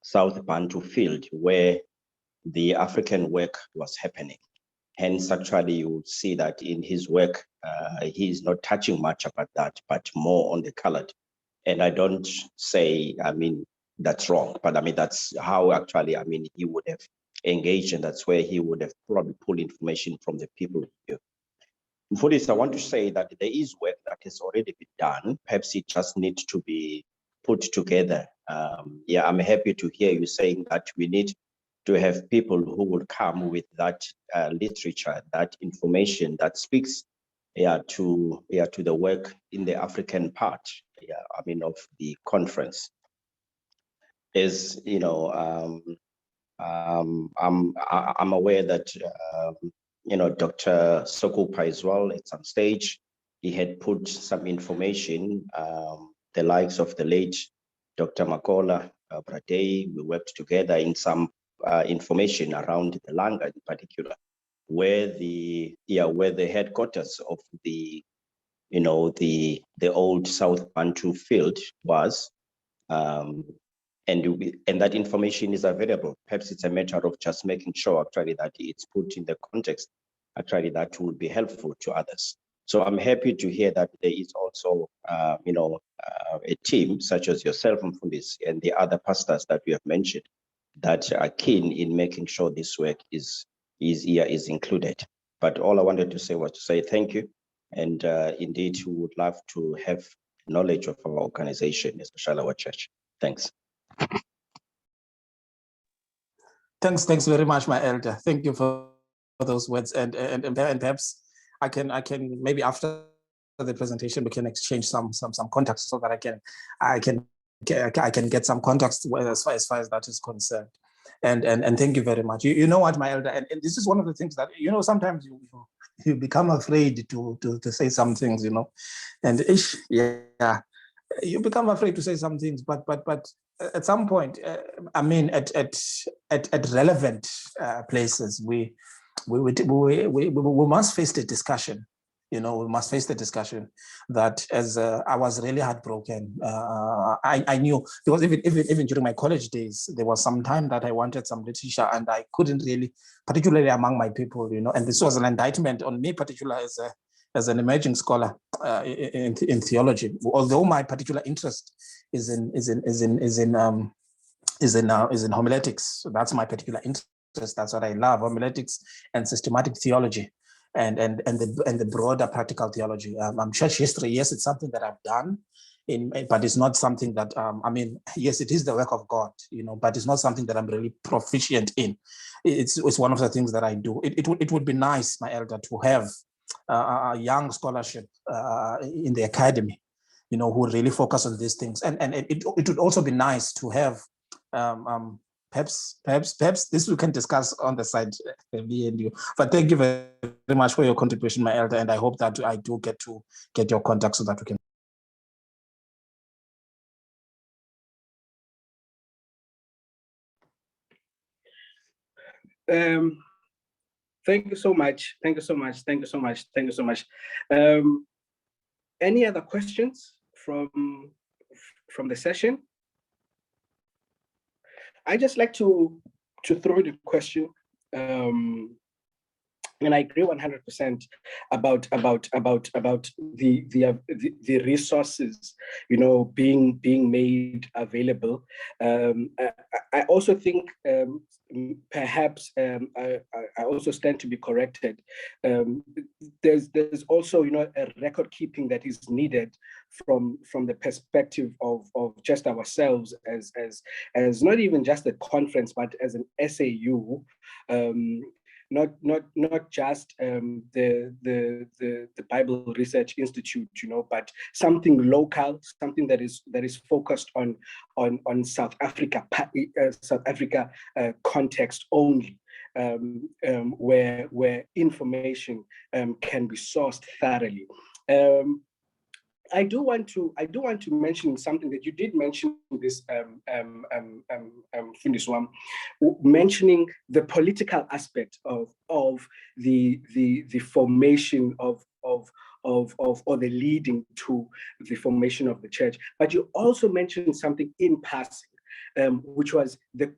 South Bantu field where the African work was happening. Hence, actually, you would see that in his work, he is not touching much about that, but more on the colored. And I don't say, I mean, that's wrong, but I mean, that's how actually, I mean, he would have engaged, and that's where he would have probably pulled information from the people here. For this, I want to say that there is work that has already been done. Perhaps it just needs to be put together. Yeah, I'm happy to hear you saying that we need to have people who will come with that literature, that information that speaks to the work in the African part, I mean, of the conference. As you know, I'm aware that you know, Dr. Sokupa as well at some stage, he had put some information, the likes of the late Dr. Makola Bradey. We worked together in some information around the Langa in particular, where the headquarters of the, you know, the old South Bantu field was, and that information is available. Perhaps it's a matter of just making sure actually that it's put in the context actually that will be helpful to others. So I'm happy to hear that there is also you know, a team such as yourself, Mfundis, and the other pastors that we have mentioned that are keen in making sure this work is included. But all I wanted to say was to say thank you, and indeed we would love to have knowledge of our organization, especially our church. Thanks. Thanks very much, my elder. Thank you for those words, and perhaps I can maybe after the presentation we can exchange some contacts so that I can get some context as far as that is concerned. And thank you very much. You know what, my elder, and this is one of the things that, you know, sometimes you become afraid to say some things, you know, and yeah, you become afraid to say some things, but at some point, I mean, at relevant places, we must face the discussion. You know, we must face the discussion that as I was really heartbroken. I knew, because even during my college days, there was some time that I wanted some literature and I couldn't really, particularly among my people, you know, and this was an indictment on me, particularly as an emerging scholar in theology. Although my particular interest is in homiletics, so that's my particular interest. That's what I love: homiletics and systematic theology, and the broader practical theology. Church history, yes, it's something that I've done, but it's not something that I mean, yes, it is the work of God, you know, but it's not something that I'm really proficient in. It's one of the things that I do. It would be nice, my elder, to have a young scholarship in the academy, you know, who really focus on these things, and it would also be nice to have perhaps this we can discuss on the side, me and you. But thank you very much for your contribution, my elder, and I hope that I do get your contact so that we can Thank you so much. Thank you so much. Thank you so much. Thank you so much. Any other questions from the session? I just like to throw the question, and I agree 100% about the resources, being made available. I also think perhaps I also stand to be corrected. There's also a record keeping that is needed from the perspective of just ourselves as not even just a conference, but as an SAU. Not just the Bible Research Institute, but something local, something that is focused on South Africa context only, where information can be sourced thoroughly. I do want to mention something that you did mention, this Fundiswam, mentioning the political aspect of the formation of or the leading to the formation of the church. But you also mentioned something in passing, which was the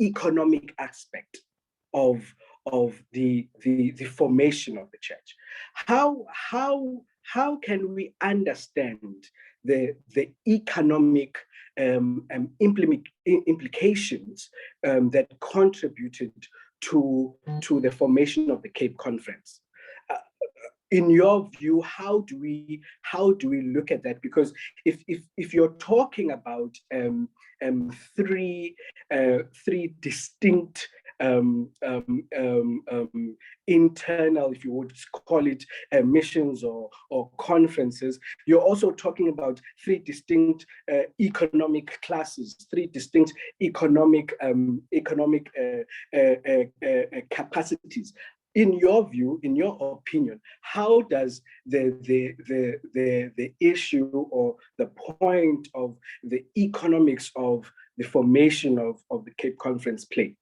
economic aspect of the formation of the church. How can we understand the economic implications that contributed to the formation of the Cape Conference? In your view, how do we look at that? Because if you're talking about three distinct internal, if you would call it, missions or conferences, you're also talking about three distinct economic classes, three distinct economic capacities. In your view, in your opinion, how does the issue or the point of the economics of the formation of the Cape Conference play?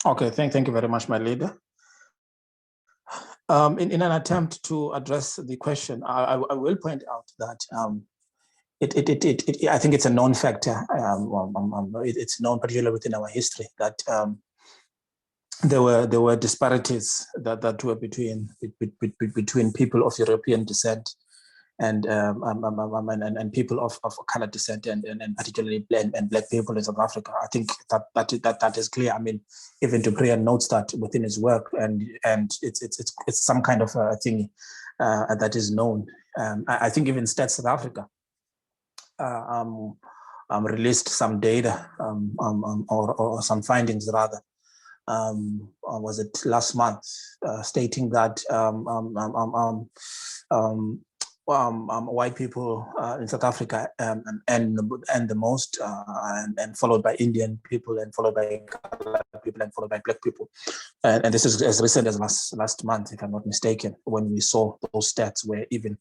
Okay, thank you very much, my leader. In an attempt to address the question, I will point out that I think it's a known factor. It's known particularly within our history that there were disparities that were between people of European descent and people of colored descent and particularly black people in South Africa. I think that is clear. I mean, even Dupree notes that within his work, and it's some kind of a thing that is known. I think even Stats South Africa released some data or some findings rather. Was it last month, stating that white people in South Africa and the most, and followed by Indian people, and followed by colored people, and followed by black people. And this is as recent as last month, if I'm not mistaken, when we saw those stats where it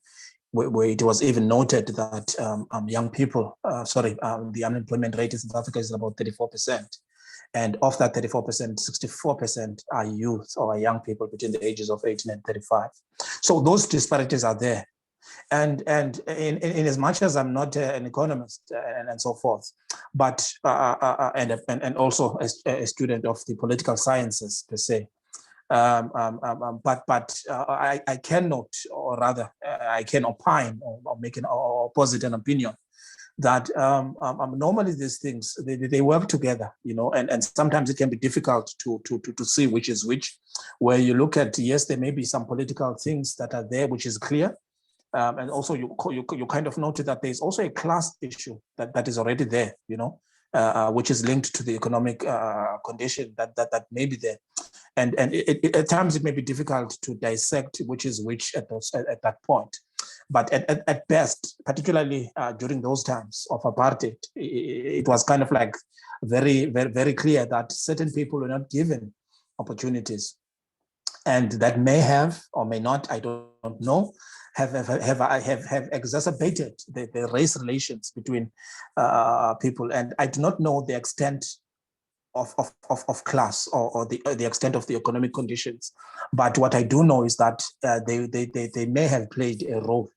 was even noted that young people, the unemployment rate in South Africa is about 34%. And of that 34%, 64% are youth or young people between the ages of 18 and 35. So those disparities are there. And in as much as I'm not an economist and so forth, but and also a student of the political sciences per se, but I cannot, or rather I can opine or make or posit an opinion that normally these things they work together, and sometimes it can be difficult to see which is which. Where you look at, yes, there may be some political things that are there, which is clear. And also you kind of noted that there's also a class issue that is already there, which is linked to the economic condition that may be there. And at times it may be difficult to dissect which is which at that point. But at best, particularly during those times of apartheid, it was kind of like very, very, very clear that certain people were not given opportunities. And that may have or may not, I don't know, have exacerbated the race relations between people. And I do not know the extent of class or the extent of the economic conditions. But what I do know is that they may have played a role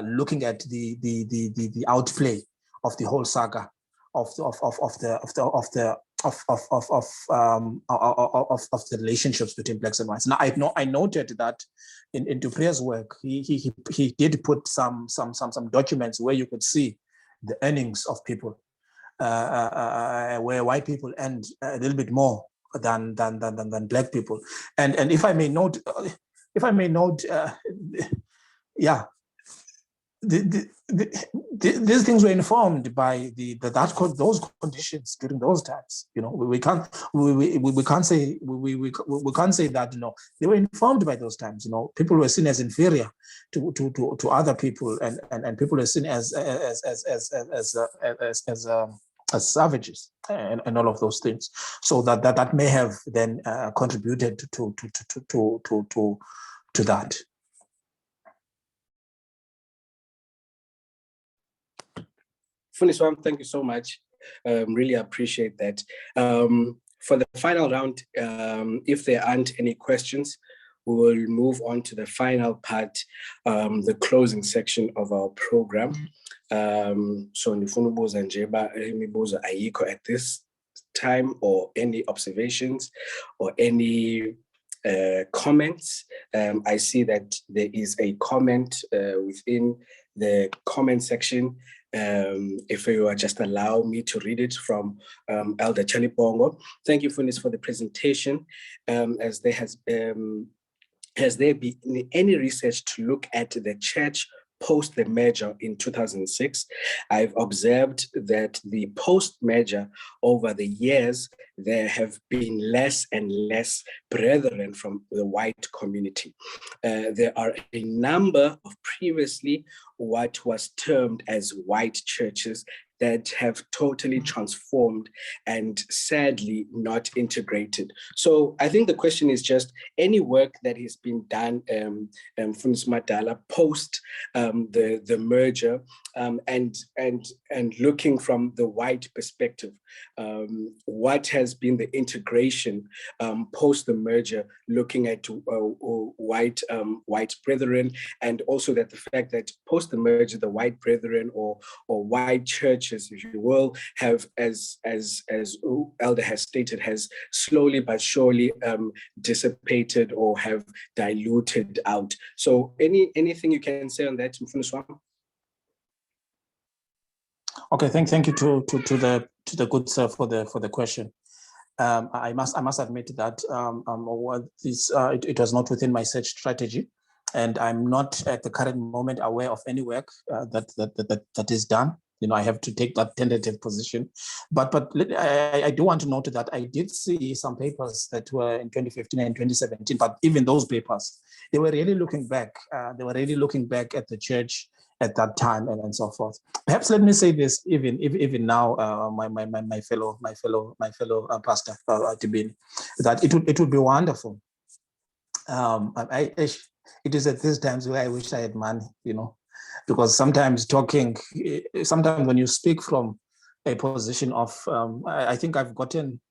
looking at the outplay of the whole saga of the relationships between blacks and whites. Now I noted that in Dupre's work, he did put some documents where you could see the earnings of people, where white people earn a little bit more than black people. And if I may note, yeah. These things were informed by those conditions during those times. You know, we can't say that, you know, they were informed by those times. You know, people were seen as inferior to other people, and people were seen as savages and all of those things. So that may have then contributed to that. Funiswam, thank you so much. Really appreciate that. For the final round, if there aren't any questions, we will move on to the final part, the closing section of our program. So Nifunubuza Njeba Emibuza Ayiko at this time, or any observations or any comments. I see that there is a comment within the comment section. If you will just allow me to read it from Elder Chalipongo. Thank you, Funis, for the presentation. Has there been any research to look at the church post the merger in 2006? I've observed that the post-merger over the years, there have been less and less brethren from the white community. There are a number of previously what was termed as white churches that have totally transformed and sadly not integrated. So I think the question is just any work that has been done from Madala post the merger, and looking from the white perspective, what has been the integration post the merger, looking at white brethren, and also that the fact that post the merger, the white brethren or white churches, if you will, have, as Elder has stated, has slowly but surely dissipated or have diluted out. So anything you can say on that, Mfuniswam? Okay, thank you to the good sir for the question. I must admit that it was not within my search strategy, and I'm not at the current moment aware of any work that is done. You know, I have to take that tentative position, but I do want to note that I did see some papers that were in 2015 and 2017. But even those papers, they were really looking back. They were really looking back at the church at that time and so forth. Perhaps let me say this, even now, my fellow pastor Tibin, that it would be wonderful. It is at these times where I wish I had money, you know, because sometimes when you speak from a position of, I think I've gotten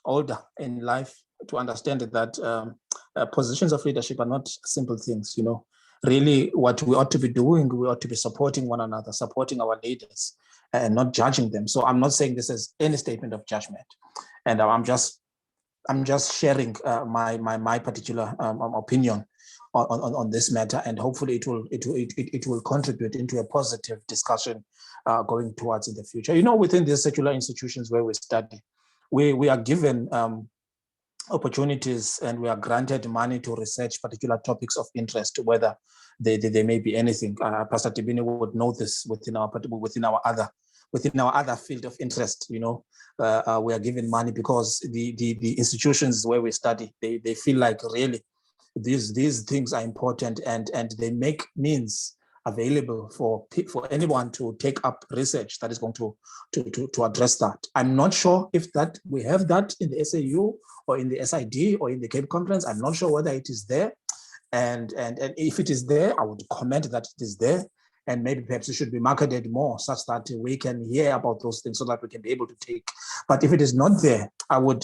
older in life to understand that positions of leadership are not simple things, you know. Really, what we ought to be doing, we ought to be supporting one another, supporting our leaders, and not judging them. So I'm not saying this is any statement of judgment, and I'm just sharing my particular opinion on this matter, and hopefully it will contribute into a positive discussion going towards in the future. You know, within these secular institutions where we study, we are given opportunities and we are granted money to research particular topics of interest, whether they may be anything. Pastor Tibini would know this within our other field of interest. You know, we are given money because the institutions where we study, they feel like really these things are important, and they make means available for anyone to take up research that is going to address that. I'm not sure if that we have that in the SAU or in the SID or in the Cape Conference. I'm not sure whether it is there, and if it is there, I would comment that it is there, and maybe perhaps it should be marketed more such that we can hear about those things so that we can be able to take. But if it is not there,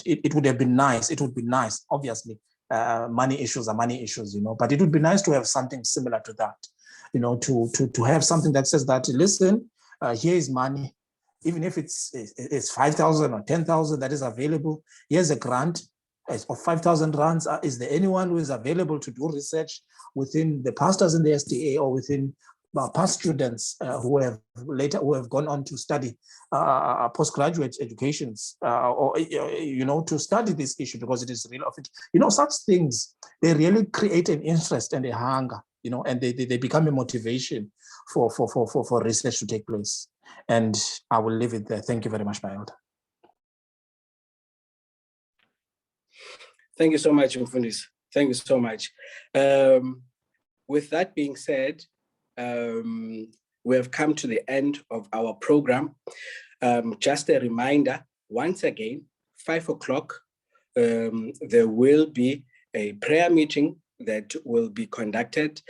it would have been nice. It would be nice, obviously. Money issues are money issues, but it would be nice to have something similar to that, to have something that says that, listen, here is money, even if it's 5,000 or 10,000 that is available. Here's a grant of 5,000 rands. Is there anyone who is available to do research within the pastors in the SDA or within past students who have gone on to study postgraduate educations or to study this issue, because it is really of it. Such things, they really create an interest and a hunger, and they become a motivation for research to take place. And I will leave it there. Thank you very much, my elder. Thank you so much, Mfundisi. Thank you so much. With that being said, we have come to the end of our program. Just a reminder, once again, 5 o'clock, there will be a prayer meeting that will be conducted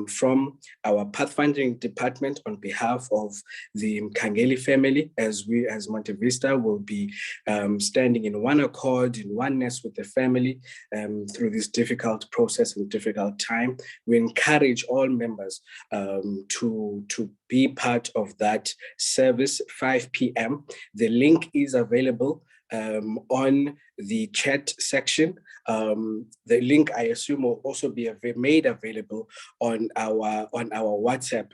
from our pathfinding department on behalf of the Mkangeli family, as we as Monte Vista will be standing in one accord, in oneness with the family through this difficult process and difficult time. We encourage all members to be part of that service, 5 p.m. The link is available on the chat section. The link, I assume, will also be made available on our WhatsApp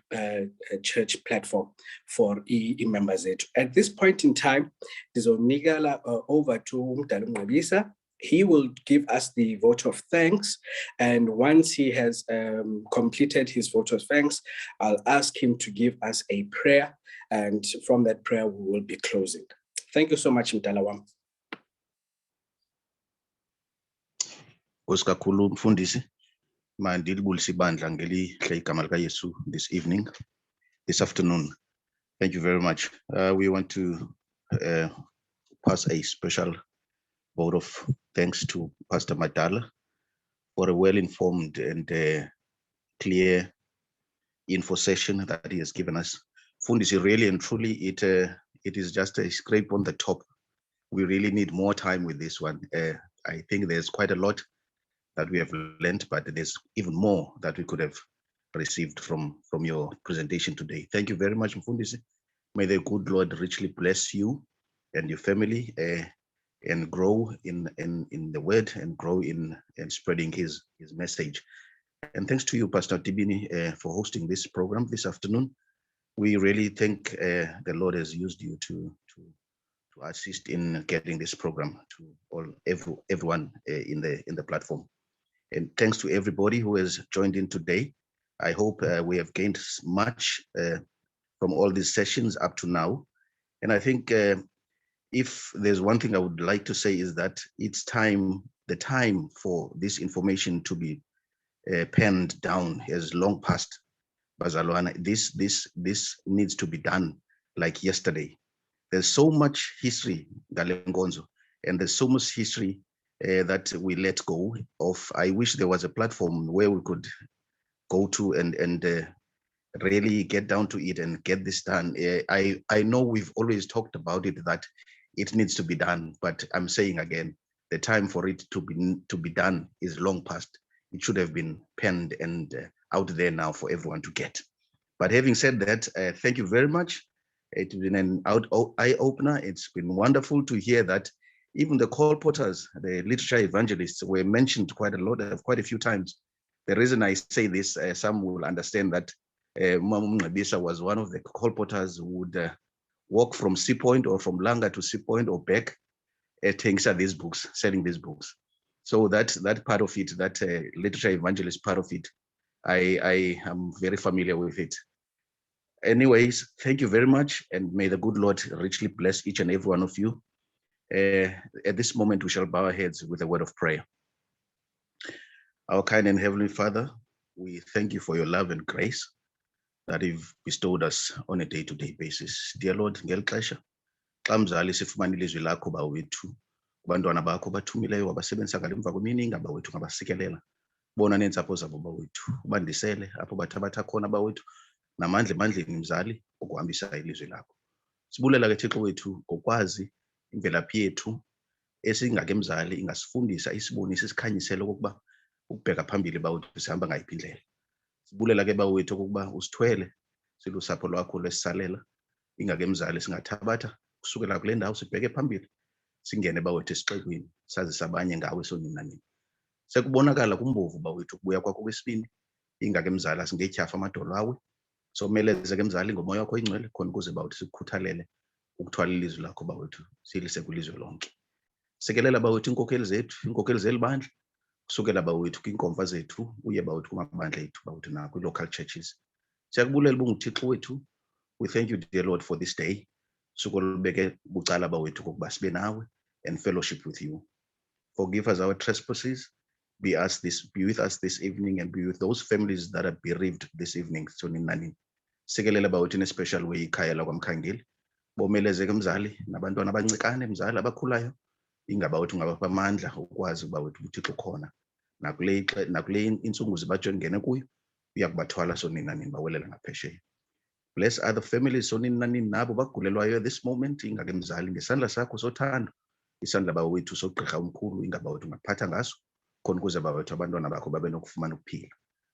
church platform for members. At this point in time, Dizonikala over to Madala. He will give us the vote of thanks, and once he has completed his vote of thanks, I'll ask him to give us a prayer, and from that prayer we will be closing. Thank you so much, Madala wam. Osikakhulu Mfundisi, mandilibulisa ibandla ngelihle igama lika Yesu this afternoon. Thank you very much. We want to pass a special vote of thanks to Pastor Madala for a well-informed and clear info session that he has given us. Mfundisi, really and truly, it is just a scrape on the top. We really need more time with this one. I think there's quite a lot that we have learned, but there's even more that we could have received from your presentation today. Thank you very much, Mfundisi. May the good Lord richly bless you and your family and grow in the word and grow in spreading his message. And thanks to you, Pastor Tibini, for hosting this program this afternoon. We really think the Lord has used you to assist in getting this program to everyone in the platform. And thanks to everybody who has joined in today. I hope we have gained much from all these sessions up to now. And I think if there's one thing I would like to say is that it's time, the time for this information to be penned down has long passed. Bazalwana, this needs to be done like yesterday. There's so much history, Galengonzo, and there's so much history that we let go of. I wish there was a platform where we could go to and really get down to it and get this done. I know we've always talked about it, that it needs to be done, but I'm saying again, the time for it to be done is long past. It should have been penned and out there now for everyone to get. But having said that, thank you very much. It's been an eye-opener. It's been wonderful to hear that even the colporters, the literature evangelists, were mentioned quite a few times. The reason I say this, some will understand that Mabisa was one of the colporters who would walk from Sea Point or from Langa to Sea Point or back, these books, selling these books. So that part of it, that literature evangelist part of it, I am very familiar with it. Anyways, thank you very much, and may the good Lord richly bless each and every one of you. At this moment, we shall bow our heads with a word of prayer. Our kind and heavenly Father, we thank you for your love and grace that you've bestowed us on a day-to-day basis. Dear Lord, ngeli xesha xa mzali sifumana ilizwi lakho bawethu, abantwana bakho bathumileyo wabasebenzisa ngalemva kwemini, ngabawethu ngabasikelela bona neentsapho zabo bawethu, ubandisele apho bathabatha khona bawethu, namandla emandleni mzali ukuhambisa ilizwe lakho. Sibulela ke Thixo wethu ngokwazi imvelaphi yethu esingake mzali ingasifundisa isibonisa isikhanyiselo okokuba ukubheka phambili bawethu sihamba ngayiphi indlela. Sibulela ke bawethu okokuba usithwele silusapho lwakho lwesisalela ingake mzali singathabatha kusukela kule ndawo sibheke phambili singene bawethu esixekweni sazisa abanye ngawe sonini nanini. Sekubonakala kumbovu bawethu ukubuya kwakho kwesibini ingake mzali asingetyhafa amadolo awe someleze ke mzali ngomoya wakho oyingcwele khona ukuze bawethu sikukhuthalele ukuthwala ilizwi lakho bawethu silise kwilizwe lonke. Sekelela bawethu iinkokheli zethu, iinkokheli zelibandla kusukela bawethu kwiinkomfa zethu uye bawethu kumabandla ethu bawethu na kwi-local churches. Siyakubulela bunguThixo wethu. We thank you, dear Lord, for this day. Suku olubeke bucala bawethu kokuba sibe nawe and fellowship with you. Forgive us our trespasses. Be with us this evening and be with those families that are bereaved this evening. Sekelela bawethu in a special way ikhaya lakwaMkhangeli. Bomeleze ke mzali nabantwana abancikane mzali abakhulayo ingabawethu ngabapha amandla ukwazi bawethu uThixo khona nakule insuku zibajongene kuyo uyakubathwala sonini nanini bawelela ngaphesheya. Bless other families sonini nanini nabo bagulelwayo this moment ingake mzali ngesandla sakho sothando isandla bawethu sogqirha omkhulu ingabawethu ngaphatha ngaso khona ukuze bawethu abantwana bakho babe nokufumana ukuphila.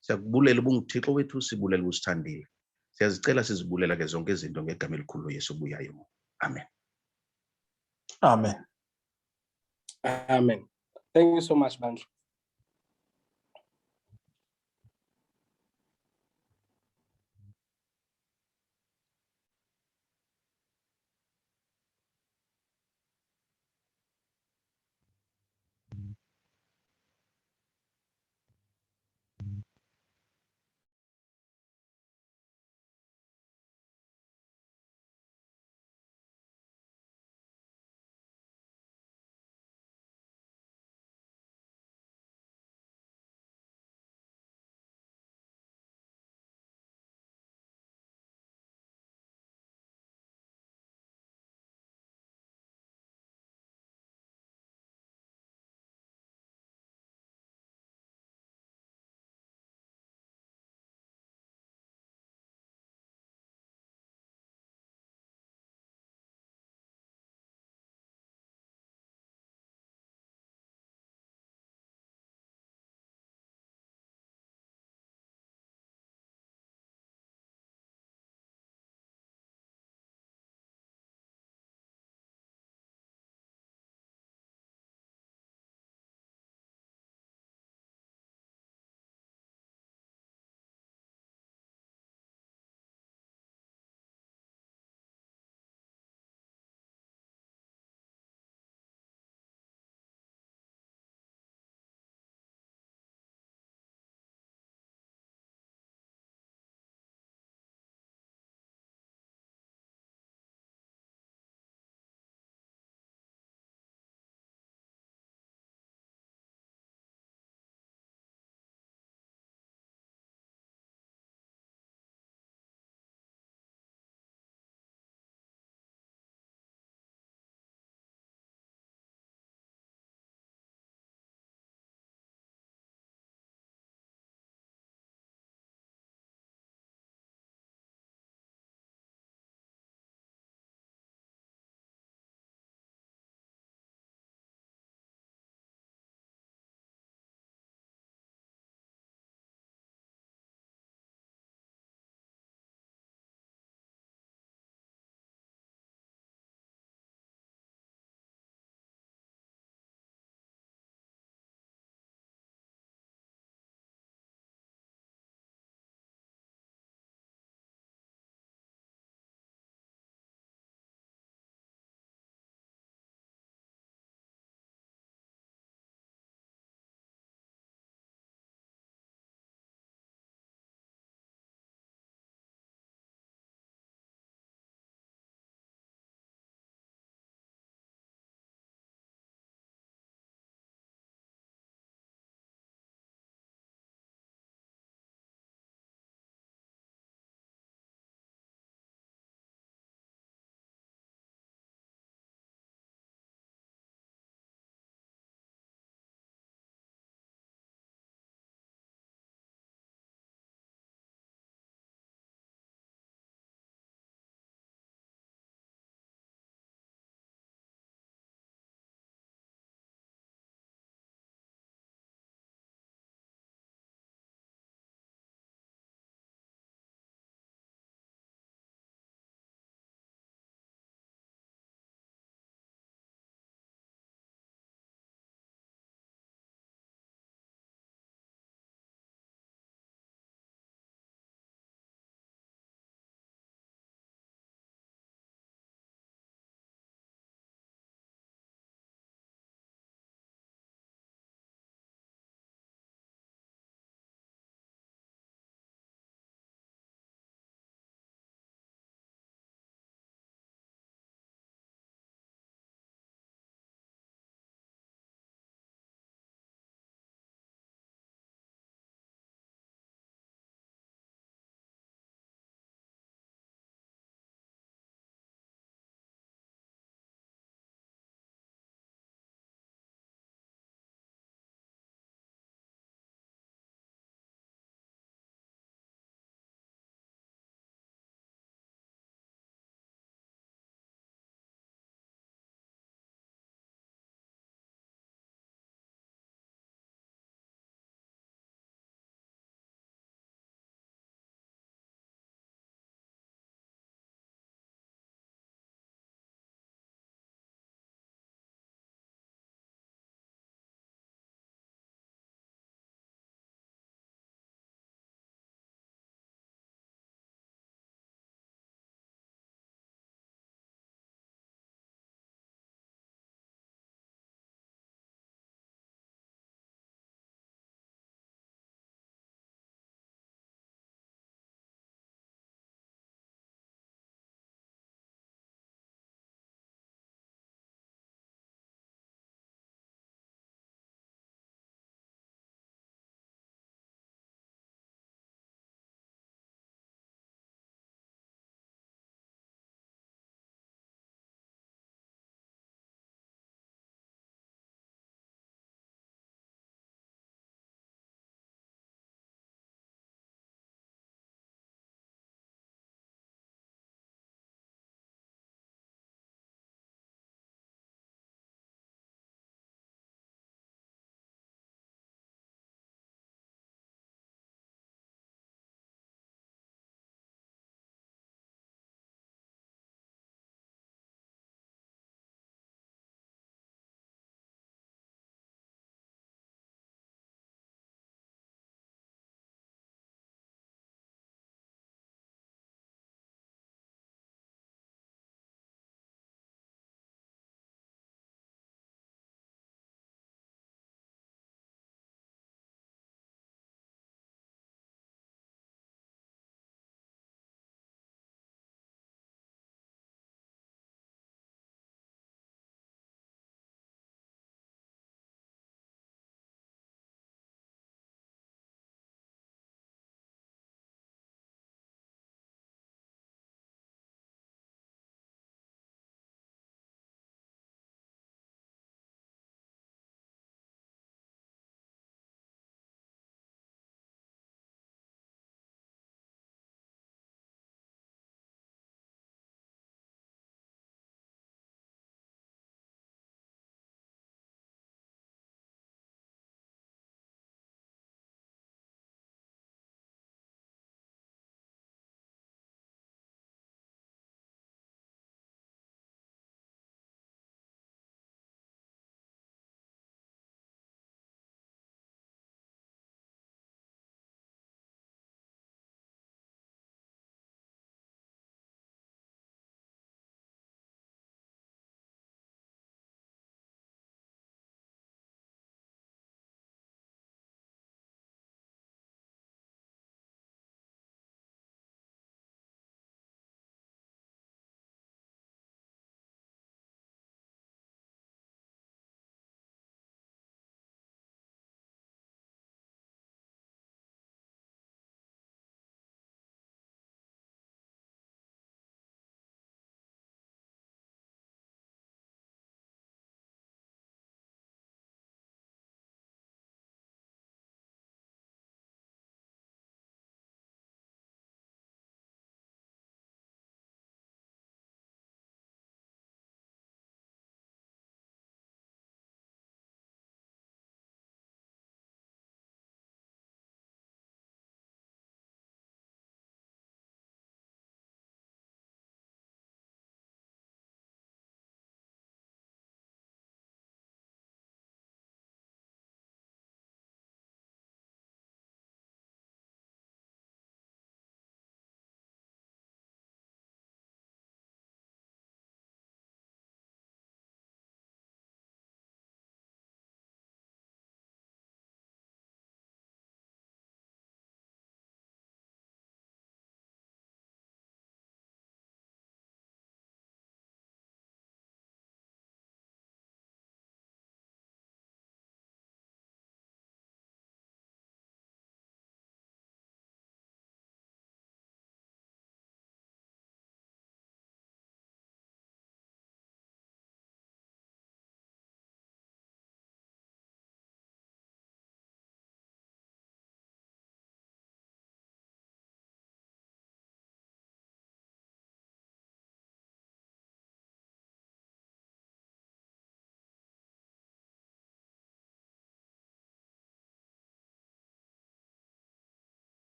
Siyakubulela ubunguThixo wethu sibulela usithandile. Siyazicela sizibulela ke zonke izinto ngegama elikhulu Yesu obuyayo. Amen. Amen. Amen. Thank you so much, Bandla.